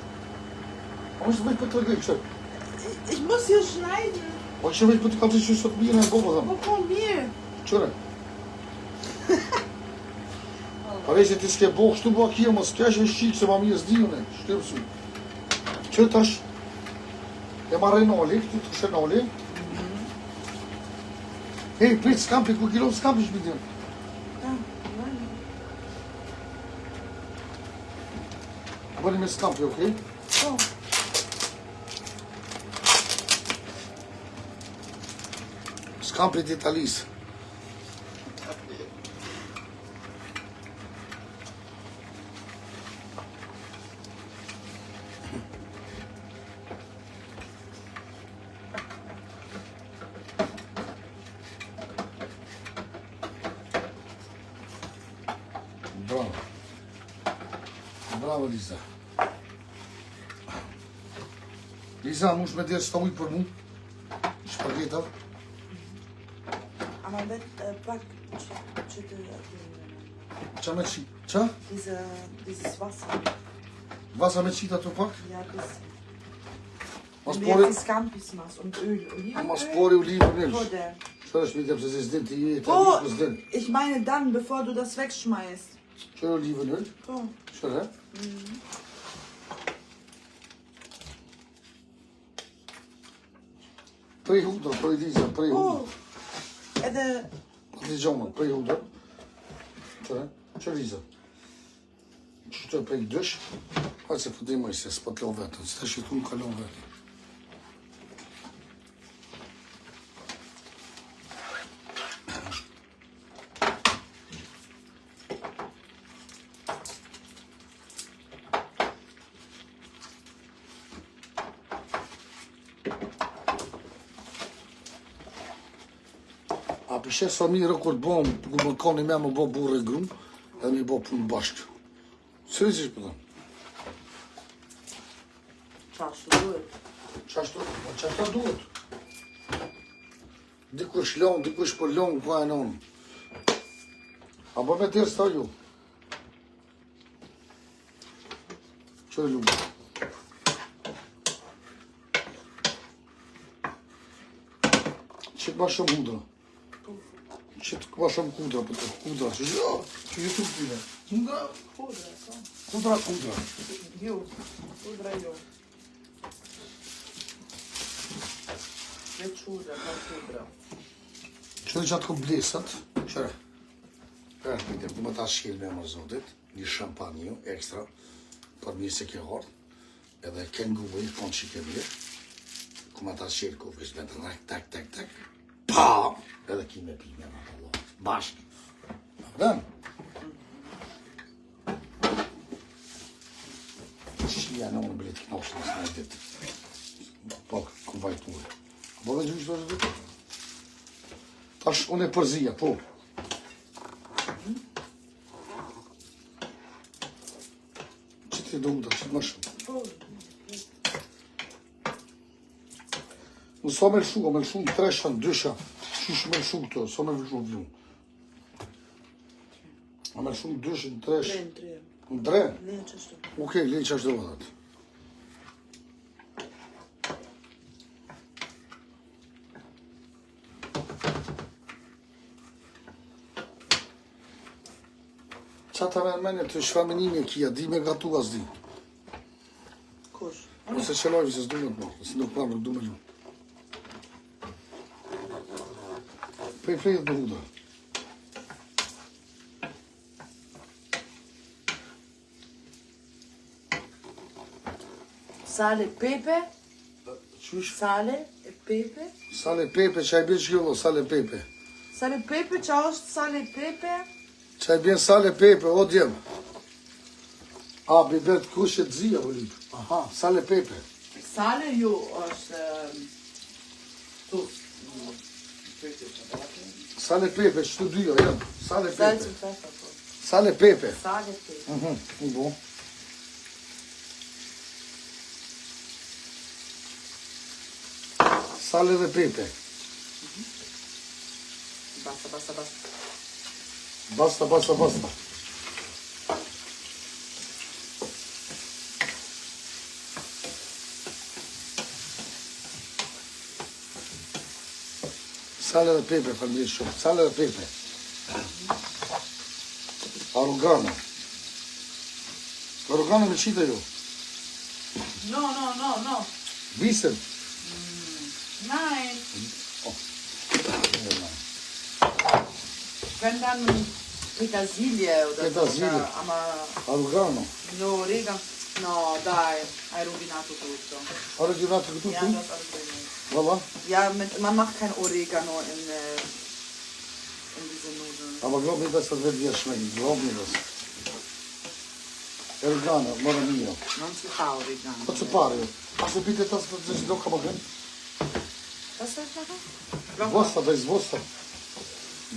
A, më shë vejtë për të rëgjë, qërë? Ich muss hier schneiden. O, që vejtë për të kalë që sot mirë, në bobë, Wo kommt mir? Qërë? A vej që ti s'ke bo, kështu bo kia, mos kesh e shqikë, se ma mirë s'dijune, shtërë su. Qërë tash? E ma Renoli, këtu të Shenoli. Hej, prit, s'kampi, ku kilo s'kampi shpidin. Bëni me s'kampi, okej? Oh. S'kampi t'Italisë. Bravo. Bravo, Liza. Liza, mush me dirë s'ta ujtë për mu? Shpageta? Aber wenn back schüttel Qa me qi? Qa? dieses Wasser. Vasa me qita të pak? Ja, das. Mas Wenn du pori, jetzt die Scampis machst und Öl, Olivenöl. mas pori olivën Vor nilsh. der. Qërë është mitëm se si s'din të jetë, Oh, a s'din. ich meine dann, bevor du das wegschmeißt. Qërë olivën nilsh? Oh. Qërë, he? Prej hudra, prej Liza, prej hudra. Oh. Edhe Ti gjomën, prej hudra. Qërë, qërë Liza? Qërë prej dësh? Hajtë se përdimaj se s'pat lo vetën, s'ta shitu në kalon vetën. A pishe sa mirë kur të bom, kur më koni me më bo burë e grum, edhe mi bo punë bashkë. Sërizish për thëmë. Qashtu duhet. Qashtu duhet. Dikush lonë, dikush për lonë, ka e nonë. A bo me dirë s'ta ju. Qërë lumë. Qëtë ma shumë hudra. Qëtë ma shumë kudra për të kudra. Që gjithë të këtine. Hudra, Pudra, kudra. jo. Pudra, jo. Veç pudra, pa pudra. Qërë gjatë kom blesat. Qërë. Përë, pëjtë, ku më ta shkel me më zotit. Një shampanjo ekstra. Për mirë se ke hardë. Edhe ken guvë i konë që ke mirë. Ku më ta shkel kufë, ishtë me të tak. Pa! Edhe ki me pi me më të lo. Bashkë. Vëdën? Shia në unë bërit knoshtë nësë në ditë. Po, ku vajtë ure. Bo dhe gjyshtë vërë ditë? Tash, unë e përzia, po. Që ti do uda, që të më shumë? Në sa me lëshu, tresha, dysha, qysh me lëshu këto, sa me lëshu vlu. A me lëshu dysh, në tresh, Tre. në dre? Ne, qashtu. Okej, lej që është dhe vëdhat. Qa ta me menje të shfamenimi e kia, di me gatu as di. Kush? Ose qelojvi se s'du me të bërë, se nuk pramë, nuk du me lu. Prej dhe huda. Sale, pepe. Qysh? Sale e pepe. Sale pepe, qaj bjen qillo, sale pepe. Sale pepe, qa është sale pepe? Qaj bjen sale pepe, o djem. A, bibet kush e të zia, volit. Aha, sale pepe. Sale ju është tust. Sale pepe, që të dyja, jam. Sale Salz pepe. und Pfeffer. Sale pepe. Sale pepe. Bo. Sale dhe pepe. Basta, basta, basta. Basta, basta, basta. Sale dhe pepe, falënderit shumë. Sale dhe pepe. Organo. Organo me qita ju. No, no, no, no. Visën. Nein. Oh. Wenn dann Petersilie oder Petersilie. so. Aber Organo. no, Rega. No, dai. Hai rovinato tutto. Originato tutto? Ja, das alles drin. Valla. Ja, man macht kein Oregano in diese Nudeln. Aber glaub mir, dass das wird dir schmecken. Glaub mir das. Organo, mora mio. Non si fa oregano. Wat se pare? A se pite tas të zë do ka më gën? Was soll ich machen? Vosta, bez vosta.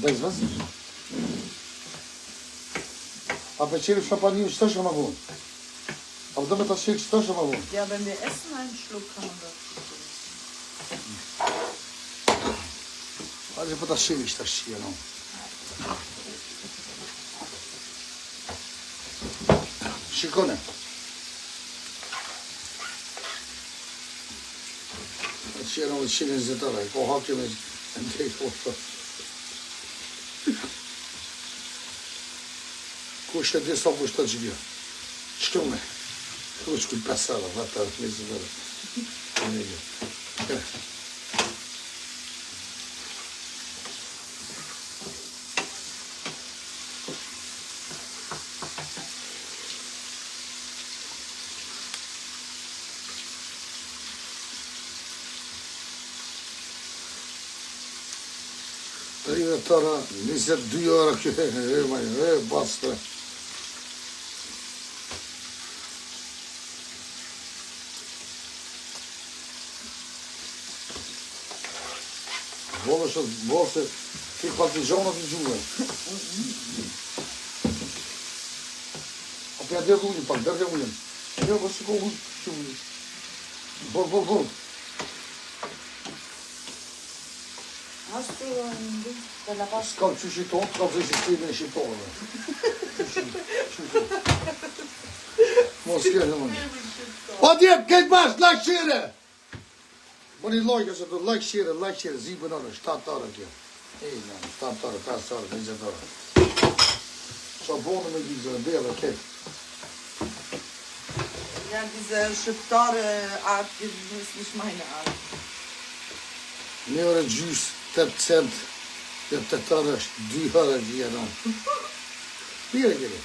Bez vës. A për qeri shapani që të shë më vonë? A për do me të shikë që të shë më vonë? Ja, wenn wir essen, einen Schluck kann man das. A që për të shikë që të shikë, no. Shikone. Qenë në 120 euro, ko hake me në të i foto. Kush e di sa kushtë të gjigja? Shkume. Kush kuj 5 euro, vata 20 euro. Rive tëra, 22 euro kjo, basta. Bolse, ti partigiano di giù. A perder ullin, pak, perder ullin. Jo, vë shiko ullin. Bol. Hast du della pasta? Skam që shiton, ka të shqimin e shqiptarëve. Mos kërë më një. O djetë, këtë bashkë, like shire! Më një like, se të like shire, zibën orë, 7 orë kjo. Ej, në, 7 orë, 5 orë, 20 orë. Qa bonë me gjizë, bërë, këtë. Ja, diese Schiptare Art ist nicht meine Art. Një orë gjys, 8 cent, dhe 8 orë është 2 orë gjia në. Pire kërë.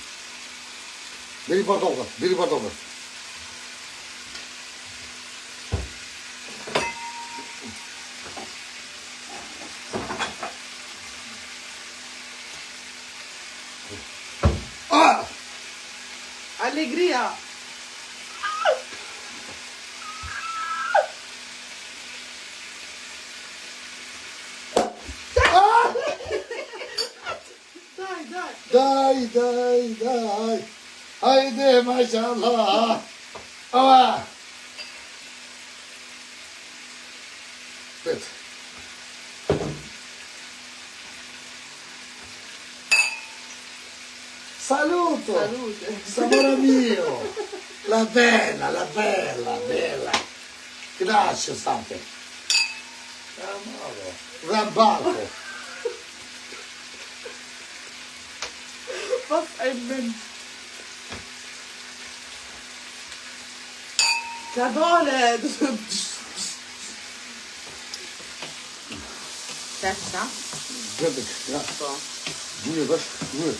Beri partokët. Ah! Allegria! Daj. Haydi maşallah. Ama. Evet. Saluto. Salute. Samore mio. La bella. Grazie, Sante. Rambarco. Was ein Mensch. Cadole! Testa? Gördük ya. So. Buyur bak, buyur.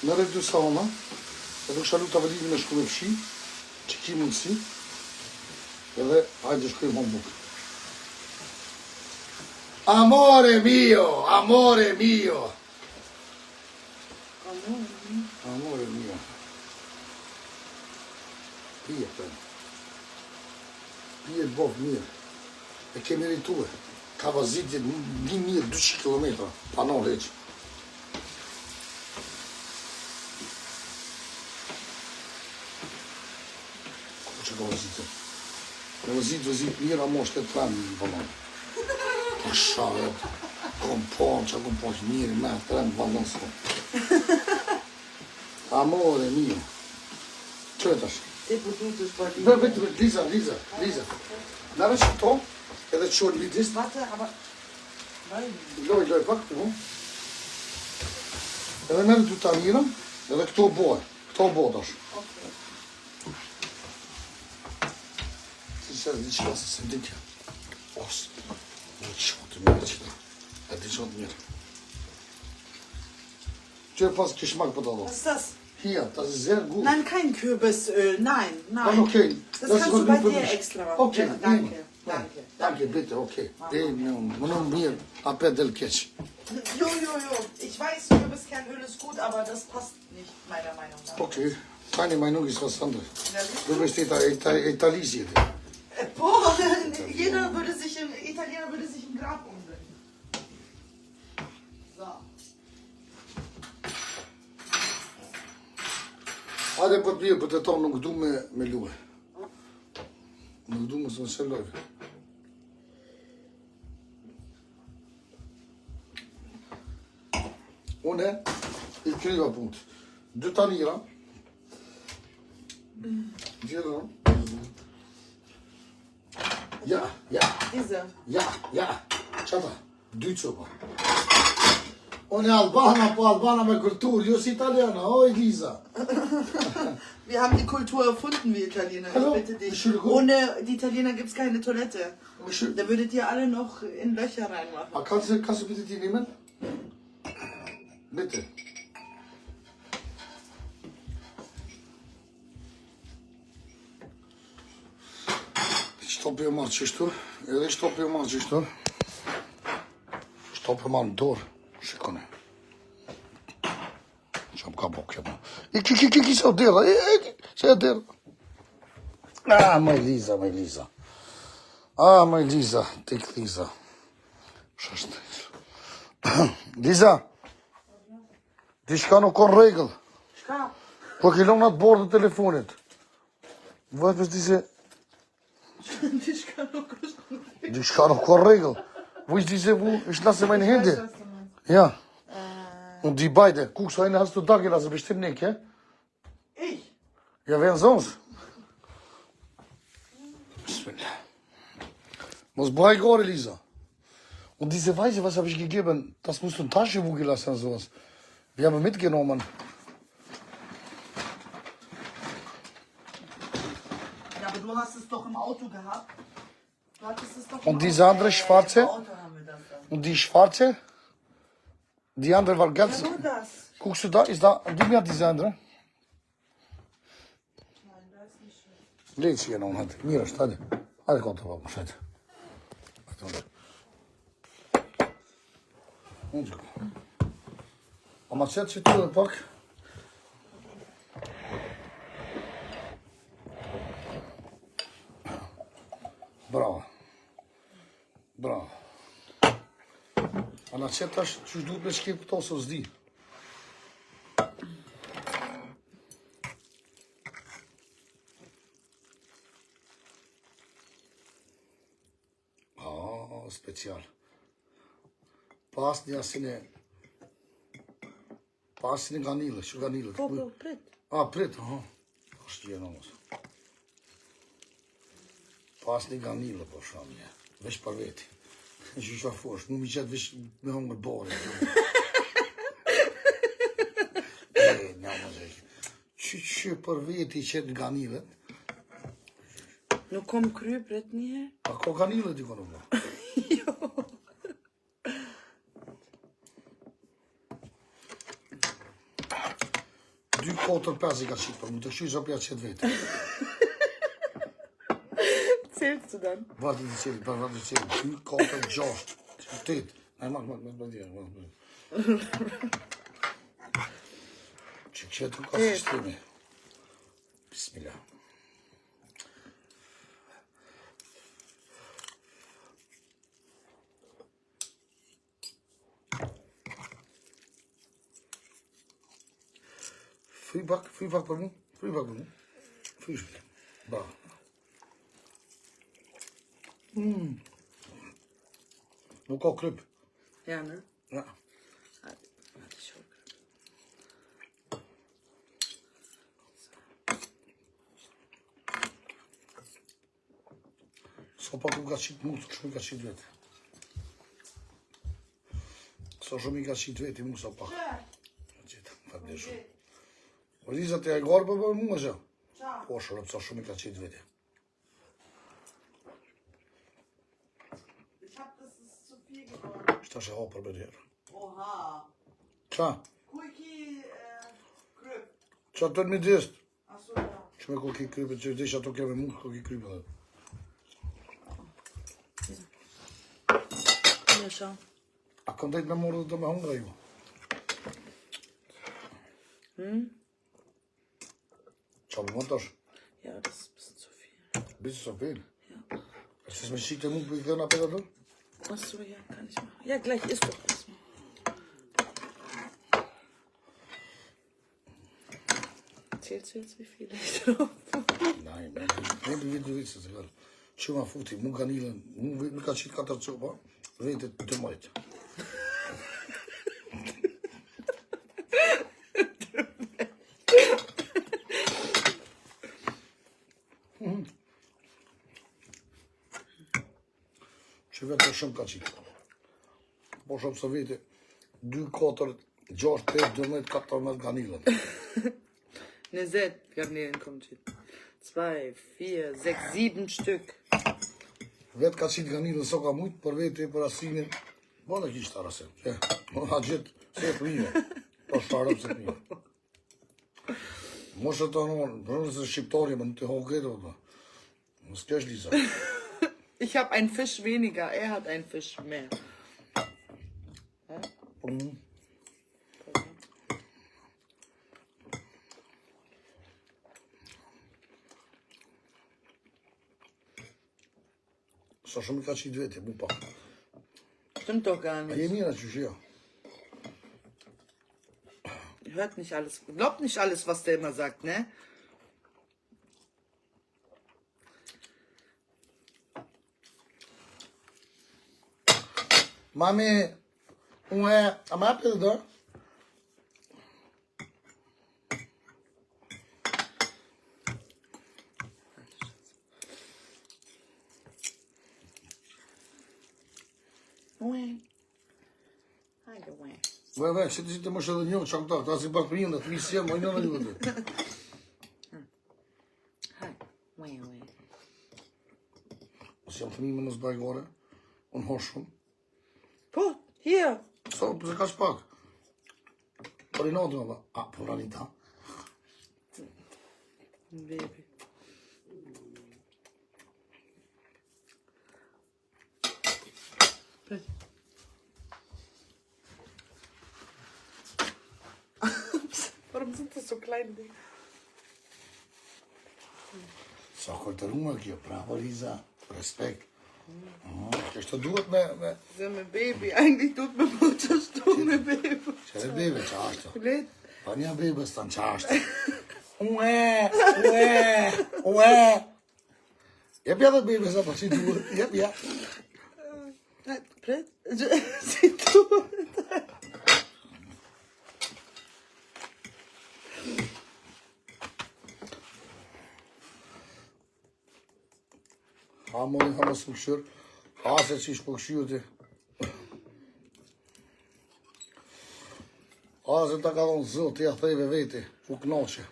Merë dy sauna, edhe u shalu të avelimin e shku me pshi, që ki mundësi, edhe hajde shkoj hombuk. Amore mio! Amore mio! Pije të bof mirë. E kemi rritue. Ka vazitje 1200 km. Panon heq. Ko që ka vazitje? Në vazit mira moshtë të tram në vallon. Pasha, kom ponë që mirë, me të tram vallon së. Amore mio. Që e tash? Ti po du të shpati. Vetë, Liza. Nara që to, edhe që qërë lidis. Warte, aber... Loj, pak të mu. Edhe merë të tanirën, edhe këto bojë. Këto bojë tash. Si që di që se se ditja. Osë, di që të mirë qëta. E di që të mirë. Që e pas kishmak për të do. Was ist das? Hier, das ist sehr gut. Nein, kein Kürbisöl, nein. Okay. Das kannst du bei dir extra machen. Okay, Ja, danke. Danke, bitte, okay. Nur mir, apet del keç. Jo. Ich weiß, Kürbiskernöl ist gut, aber das passt nicht, meiner Meinung nach. Okay. Deine Meinung ist was anderes. Ja, siehst Du bist italisiert. Boah, Italiener würde sich im Grab umdrehen. So. Hajde për të mirë, për të tonë nuk du me luë. Nuk du me së në shëllojve. Une i kryva punkt. 2 tanira. Gjera. Ja. Diese. Ja. Qata? 2 copa. Unë e Albana, po Albana me kulturë, jo si italiana, oj Liza. Wir haben die Kultur erfunden, wir Italiener. Hallo? Ich bitte dich. Entschuldigung. Ohne die Italiener gibt es keine Toilette. Da würdet ihr alle noch in Löcher reinmachen. Kannst du bitte die nehmen? Bitte. Shtopje marë qështu, edhe shtopje marë qështu. Shtopje marë në dorë, shikone. Që më ka bo kjo më. Ki se o dera, se e dera. Maj Liza. Maj Liza, tek Liza. Shashtë. Liza, ti shka nuk ka regull. Shka? Po kilon atë bordë të telefonit. Vajtë përsti se... Die kann noch kein Regel. Wo ist diese, ich lasse meine Hände. Ja. Und die beide. Guckst du, eine hast du da gelassen, bestimmt nicht, ja? Ich? Ja, wer sonst? Bismillah. Was brauche ich gerade, Lisa? Und diese Weise, was habe ich gegeben? Das musst du in Tasche wo gelassen haben, sowas. Wir haben mitgenommen. Du hast es doch im Auto gehabt. Du hattest es doch Und diese andere schwarze? Im Auto haben wir das dann. Und die schwarze? Die andere war ganz... Ja, nur das. Guckst du da? Ist da? Gib mir diese andere. Nein, da ist nicht schön. Лечи я нам надо. Мира, штады. Hadi kontrol bakma hadi. Olacak. Ama sen çıtıyor bak. Bravo. Ana qëtash që duhet me shkip këto së zdi. Special. Pas një asine ganile, që ganile. Po, prit. Prit, është gjë në mësë. Pas një ganile, po shumë një. Vesh për veti. Që që afosh, mu mi qëtë vesh me hongër bore. Në mësë. Që për veti qëtë ganile. Nuk kom krypret një. A ko ganile t'i konë më? Jo. Dy kotër pes I ka qitë, për më të këshu zopja qëtë vetë. Zählst du dann? Warte, die zählen. 2, 4, 6, 8. Nein, mach dir. Që të ka sistemi. Bismillah. Fry pak për mu. Fry shpil. Bravo. Nuk ka kryp. Ja, ne? Ja. Warte, ich hol. Sopa ku ka qit mu, shumë i ka qit vetë. So shumë i ka qit vetë i mu sopa. Gjithë, fatë shumë. Valiza të e garë për mu, është? Po, shërëp, so shumë i ka qit vetë. Ich hab das ist zu viel geworden. Shta shë hapër për herë. Oha. Qa? Kuiki kryp. Qa të në midist? Achso, ja. Që me kuki krypet, që desha të keme mu, kuki krypet dhe. Ja, schau. A këndajt me morë dhe të me hungra ju? Qa më montash? Ja, das ist ein bisschen zu viel. Bisschen so viel? Ja. Ist das mit Schick der Mund bei Körner Peter? Achso, ja, kann ich machen. Ja, gleich isst doch erstmal. Zählst du jetzt, wie viel ich drauf habe? Nein, wie du willst es egal. Që ma futi, mu kanilën, mu ka qitë 4 copa, vete të majtë. Që vetë shumë ka qitë. Po shumë se vete 2, 4, 6, 8, 12, 14 kanilën. 20 Garnelen kommt hin. 2, 4, 6, 7 Stück. Vetë ka qitë kanilën so ka mujtë, për vete për asinin, po në kishtë arasem, që, më ha gjithë, se e të mime, po shtarëm se të mime. Moshe të anon, përnë se shqiptari, më në të hohë gëtë, më s'kesh Lisa. Ich habe einen Fisch weniger, er hat einen Fisch mehr. Sa shumë i ka qitë vete, mu pak. Stimmt doch gar A nicht. je mira që shia. Hört nicht alles, glaubt nicht alles, was der immer sagt, ne? Mami, unë e, a më apë dhe? Ue. Hajde, ue. Ve, që të më shë dhe njohë që këta, ta si pak për jëndet, mi si jemë, ojnë në një dhe. Hajde, ue. Ose jam fëmime në zbajgore, unë hoshë shumë. Po, hier. So, përse ka shpak. Por i natë më, a, për ranita. Baby. Warum sind das so kleine Dinge? Sa kultëruar kjo, bravo Liza, respekt. Kështë të duhet me... So mit Baby, eigentlich tut mir Mutter stumme Baby. Që e bebe që ashtë. Blöd. Pa një bebe së të në që ashtë. Ue. Jep ja dhe bebe sa pa që duhet, jep ja. Blöd. Sie tut. Ha mojnë, ha më së këshër. Ha se që ishë për këshyrë ti. Ha se ta ka dhonë zë, ti a thejve veti, u knaqe.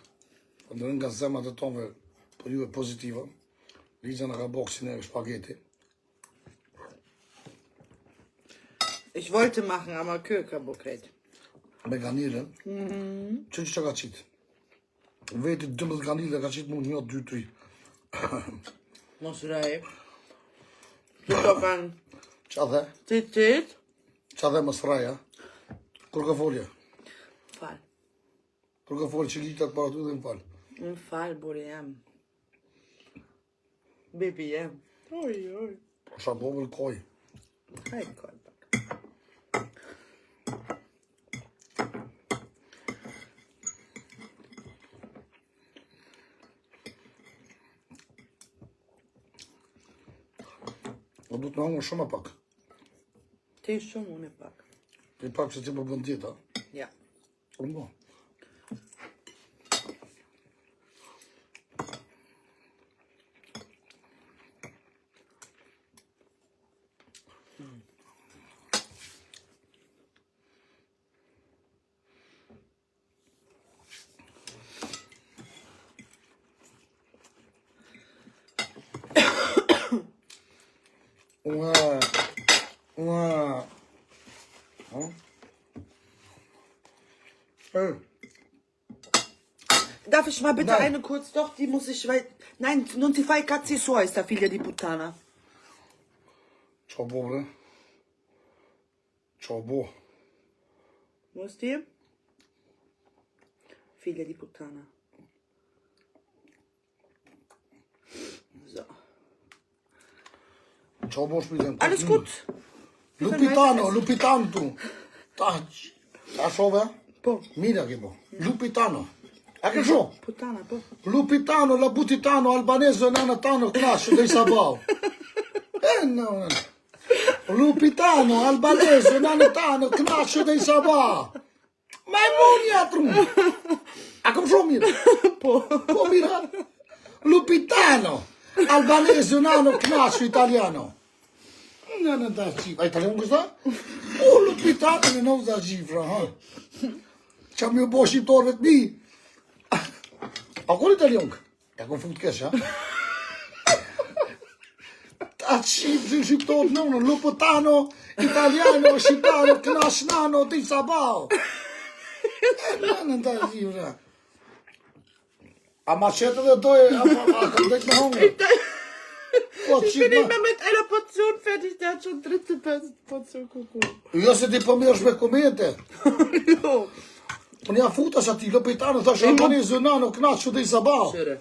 Për ndërën nga zemat e tonve, për ju e pozitiva. Liza në ka boksin e shpageti. Ich wollte machen, aber Kökerbuket. Me ganilën. Që ka qitë? Veti 12 ganilë ka qitë mund 1, 2, 3. Mos raj. Liegt auf ein Qa dhe? Tit. Qa dhe më sraja? Kur ka folje? Fall. Kur ka folje që litat para ty dhe më falë. Ein Fall, Buri jam. Baby jam. Oj. Sha bobel koj. Hej, kojpak. O du të në hongër shumë e pak. Ti shumë, unë e pak. Ti pak që ti më bën tjetë, a? Ja. Unë bo. Darf ich mal bitte Nein. eine kurz? Doch, die muss ich, weil... Nein, non ti fai cazzi suoi, sta figlia di puttana. Qa bo, bre? Qa bo? Wo ist die? Figlia di puttana. So. Qa bo shpitem? Alles gut. Lupitano, Lupitano tu. Ta shove? Po. Mira che bo. Lupitano. A che sho? Puttana, po. Lupitano, la Butitano, albanezo, nana tano, knascio dei sabao. No. Lupitano, albanezo, nana tano, knascio dei sabao. Ma è moniatru. A come sho mira? Po mira. Lupitano, albanezo, nano, knascio italiano. Non da cifra. Italiano questa? Oh, Lupitano non da cifra, ha. C'ha mio bo shqiptarët mi. A kur italian? Ja kom fut kesh, ha? Ta qifë shqiptarët në Lupitano, italiano, shqiptaro, knashnano, ti sabao. Non da cifra. A machete dhe doj, a kam dek me hongër. Ich bin nicht mehr mit einer Portion fertig, der hat schon dritte Portion Kuckuck. Jo se ti po mirësh me komente. Jo. Unë ja futas ati, Lupitano, thash albanezo, nano, knascio dei sabao. Schöre.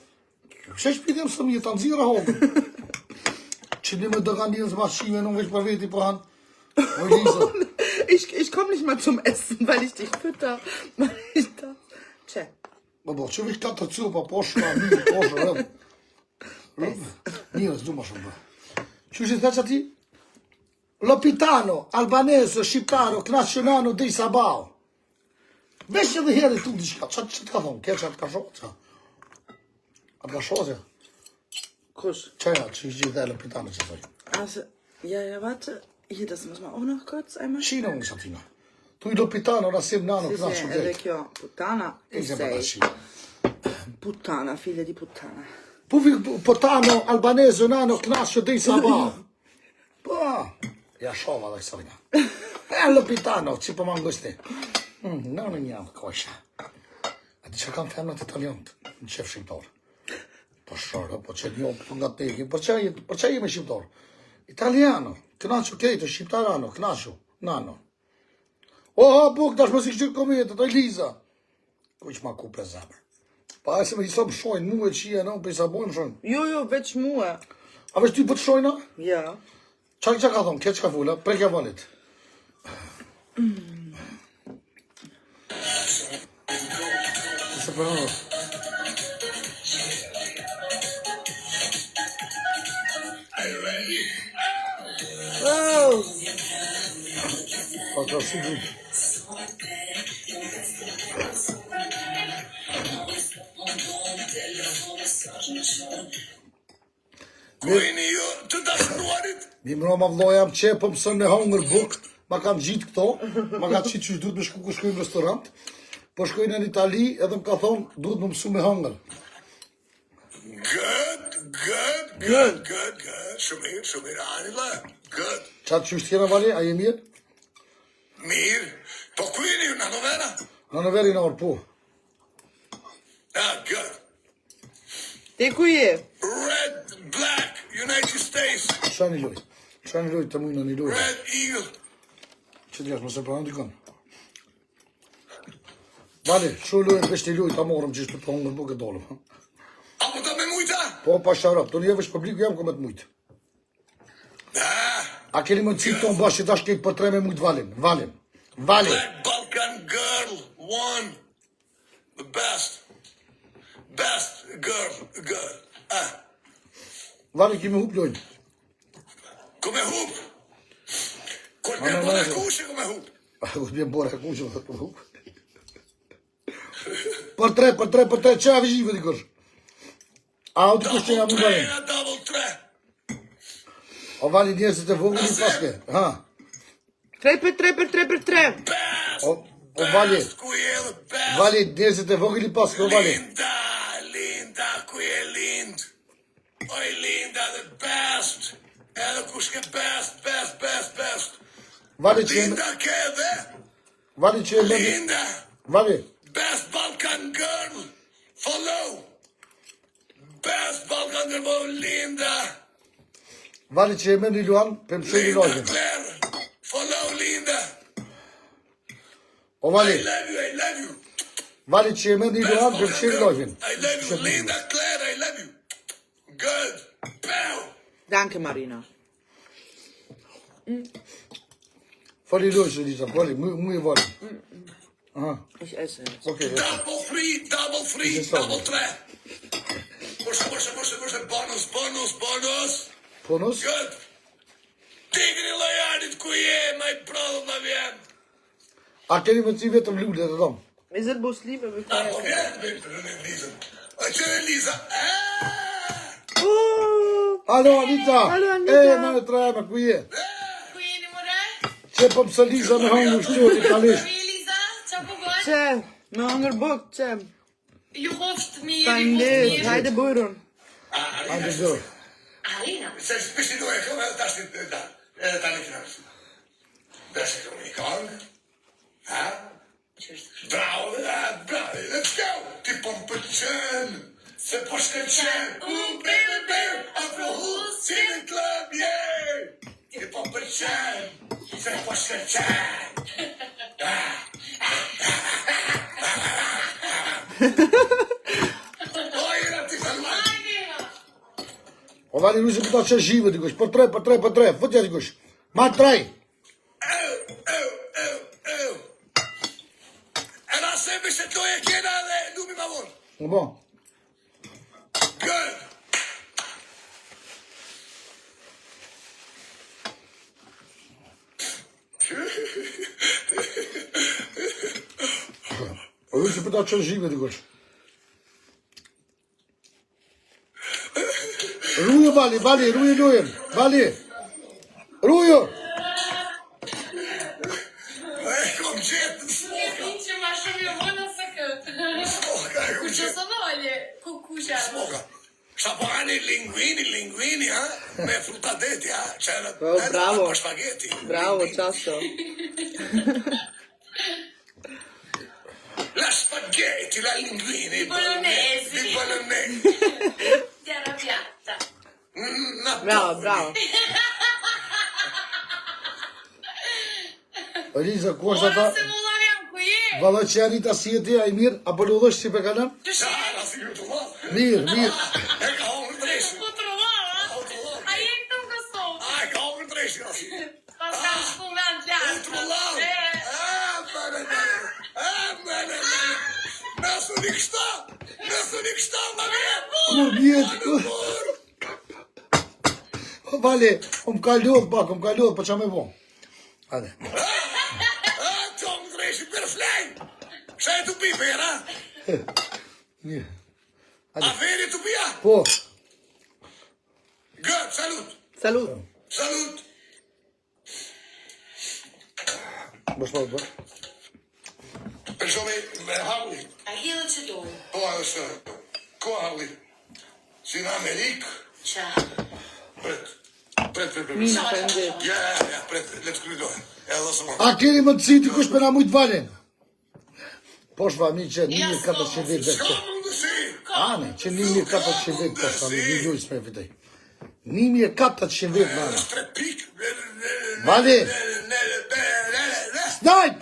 Kështë shpitim së mjetë, të nëzira hongë. Që një me dëganirës mashime, nuk veç për veti për hanë. O Elisa. Ich komme nicht mal zum Essen, weil ich dich fütter. Weil ich das... Tja. Bo, që veç 4 cupa, poshka, një, poshka, rëmë. Njërës, du ma shumë bë. Që shi thaq ati? Lupitano, albanezo, shqiptaro, knascionano, dei sabao. Vesh edhe herë tu diçka, që të ka thonë? Kje që të ka shohë, që? A të ka shohë, që? Kusch. Qëja, që i gjithë dhe Lupitano që thoi? Also, ja, warte. Hier, das muss man auch noch kurz einmal... Qina unë shatina. Tu i Lupitano, rasim nano, knascio dei. Vecchio, puttana e Che sei. sei? Puttana, figlia di puttana. Potano, albanezo, nano, knascio dei sabao. Po, ja shova dhe kësarina. Lupitano, që po mango sti. Në një kosha. A di që kam femnat italianët, në qef shqiptar. Po shorë, po që një për nga teki, për që jemi shqiptar? Italiano, knascio keto, shqiptarano, knascio, nano. O, buk, dash më si kështë kometet, o Elisa. Ku që ma ku për zemër. Pa e se me jisëm shojnë, mu e qia, në, për i sa bojmë shojnë. Jo, veç mua. A veç ty për të shojnë? Ja. Qa ka thonë, kje që ka fulla, prekja valit. Se për në. Oh. Pa të rësu dhëtë. Mi më roma vloj jam qepë, mësën me hongër buk, ma kam gjitë këto, ma ka qitë që duhet me shku ku shkojnë në restorant, po shkojnë në Itali edhe më ka thonë, duhet me mësu me hongër. Good. Shumir, Anila. Good. Qatë që shtjena vali, a je mirë? Mir. Po ku jeni ju, në novera? Në në veri në orë, po. Good. Te ku je? Red, black, United States. Qa një loj? Qa një loj të mujnë në një loj? Red Eagle. Që t'jash, më se pranë t'i kanë. Vali, shu loj, vesh t'i loj, ta morëm që ishtë për hongër buk e dolëm. Apo ta me mujta? Po, pa sharap, të një vesh publiku jam këmet mujtë. A keni më të cikë tonë bashkë që tash kejtë për 3 me mujtë valin. Black Balkan girl won. The best girl. Valin kemi hup lojnë. Come Bora kushë ku me hup. U të bjen bora kushë më të hup. Për tre, që a vizhive dikush? A, u dikush që nga më bërin? Double 3. O vali njerëzit e vogël i paske. Ha. 3 Best. O vali. Ku je the best. Vali njerëzit e vogël i paske, o vali. Linda, ku je Lind? Oj, Linda, the best. Edhe kush ke best. Vali që Linda ke dhe. Vali që e lëndi. Linda, Vali. best Balkan girl. Follow. Best Balkan girl, oh, Linda. Vali që e mendi Luan, për më shumë i Linda lojën. Claire. Follow Linda. O I vali. love you. Vali që e mendi Luan, për më shumë i lojën. I love you, Linda Claire, I love you. Good. Pow. Danke, Marina. Fali lojën, Lisa, fali, mu i vali. Aha, Ich esse jetzt. okej. Double 3, double 3. Push, bonus. Ponus? Good. Tigri Lojanit ku je, maj prodhë në vjen. A keni me ci vetëm lule të dom? Is het Muslim? We A, po gaan vjen, me Liza. A që e Liza? Alo, Anita! Alo, Anita! E, më e trajme, ku je? Ku jeni more? Që po pëse Liza me hangu shtu, italisht. Ku je Liza? Qa po bën? Çe, me hangër bok, çe. Ju qoftë mirë, ju Faleminderit, qoftë mirë. hajde bujrun. Hajde zor. Arina. Se shpishi do e këmë, tash tani kënaqës. Bashkë këmë i kongë. Ha? Bravo, let's go! Ti po më pëlqen, se po shkëlqen. Baby, afro hus, si në klub, yeah! Ti po më pëlqen, se po shkëlqen. Ojra, ti kalman. Arina. O vali rusë për ta që zhive dikush, për tre, futja dikush. Ma traj. Era se se to e kjena dhe lumi ma vonë. Në bo. Good. O rusë për ta që zhive dikush. Rujo vali, rujo lujen. Vali. Rujo. E kom gjetë në smoka. Që ma shumë ju vëna se këtë. Smoka e kom Që gjetë. së nolje, kukusha. Smoka. Sa po hani linguini, ha? Me frutadeti, ha? Qenë, Oh, bravo. Po spaghetti. Bravo, často. La spaghetti, la linguini. Bolognesi. Di bolognesi. Ti arrabbiata. Bravo. Liza, ku është ata? Ora se mulla jam ku je. Valla që Anita si e ti, a i mirë? Apo lodhësh si pe kalem? Sara, si ju të ma. Mirë. E ka hongër dreshi. Po të rëva, a je këtu këso? A, e ka hongër dreshi, asi. Pas kam shku me anë Ultrallam. Nësë një kështa, ma vjetë. Kur vjetë? Vali, më ka lodhë, po qa me bo? Hajde. Tom dreshi për flejnë. Shë e të pi, pera? Mirë. A veri të pia? Po. Gëtë, salut. Salut. Bëshma të bërë. Për shumë me halli. A hidhë që du? Po, është, ko halli? Si në Amerikë? Qa? Pret. Mina, faleminderit. Ja, pret, le të krydojë. E dhe së A keni më të si dikush për na mujtë valin? Po shva mi që 1400 vit dhe Ska këto. mundësi. Ane, që 1400 vit po shva mi një gjujës me fitej. 1400 vit në anë. Tre pik. Vali! Snajp!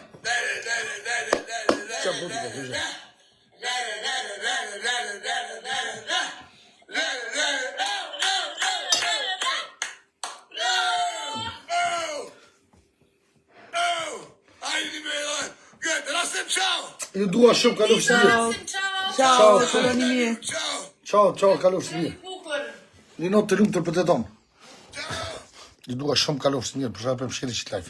Qa putë të fëgjë? Ju dua shumë, kalofë së mirë. Ciao, koloni mirë. Ciao, kalofë së mirë. Bukur. Një notë të lumë të për të tomë. Ju dua shumë, kalofë së mirë, për shapë më shiri që live.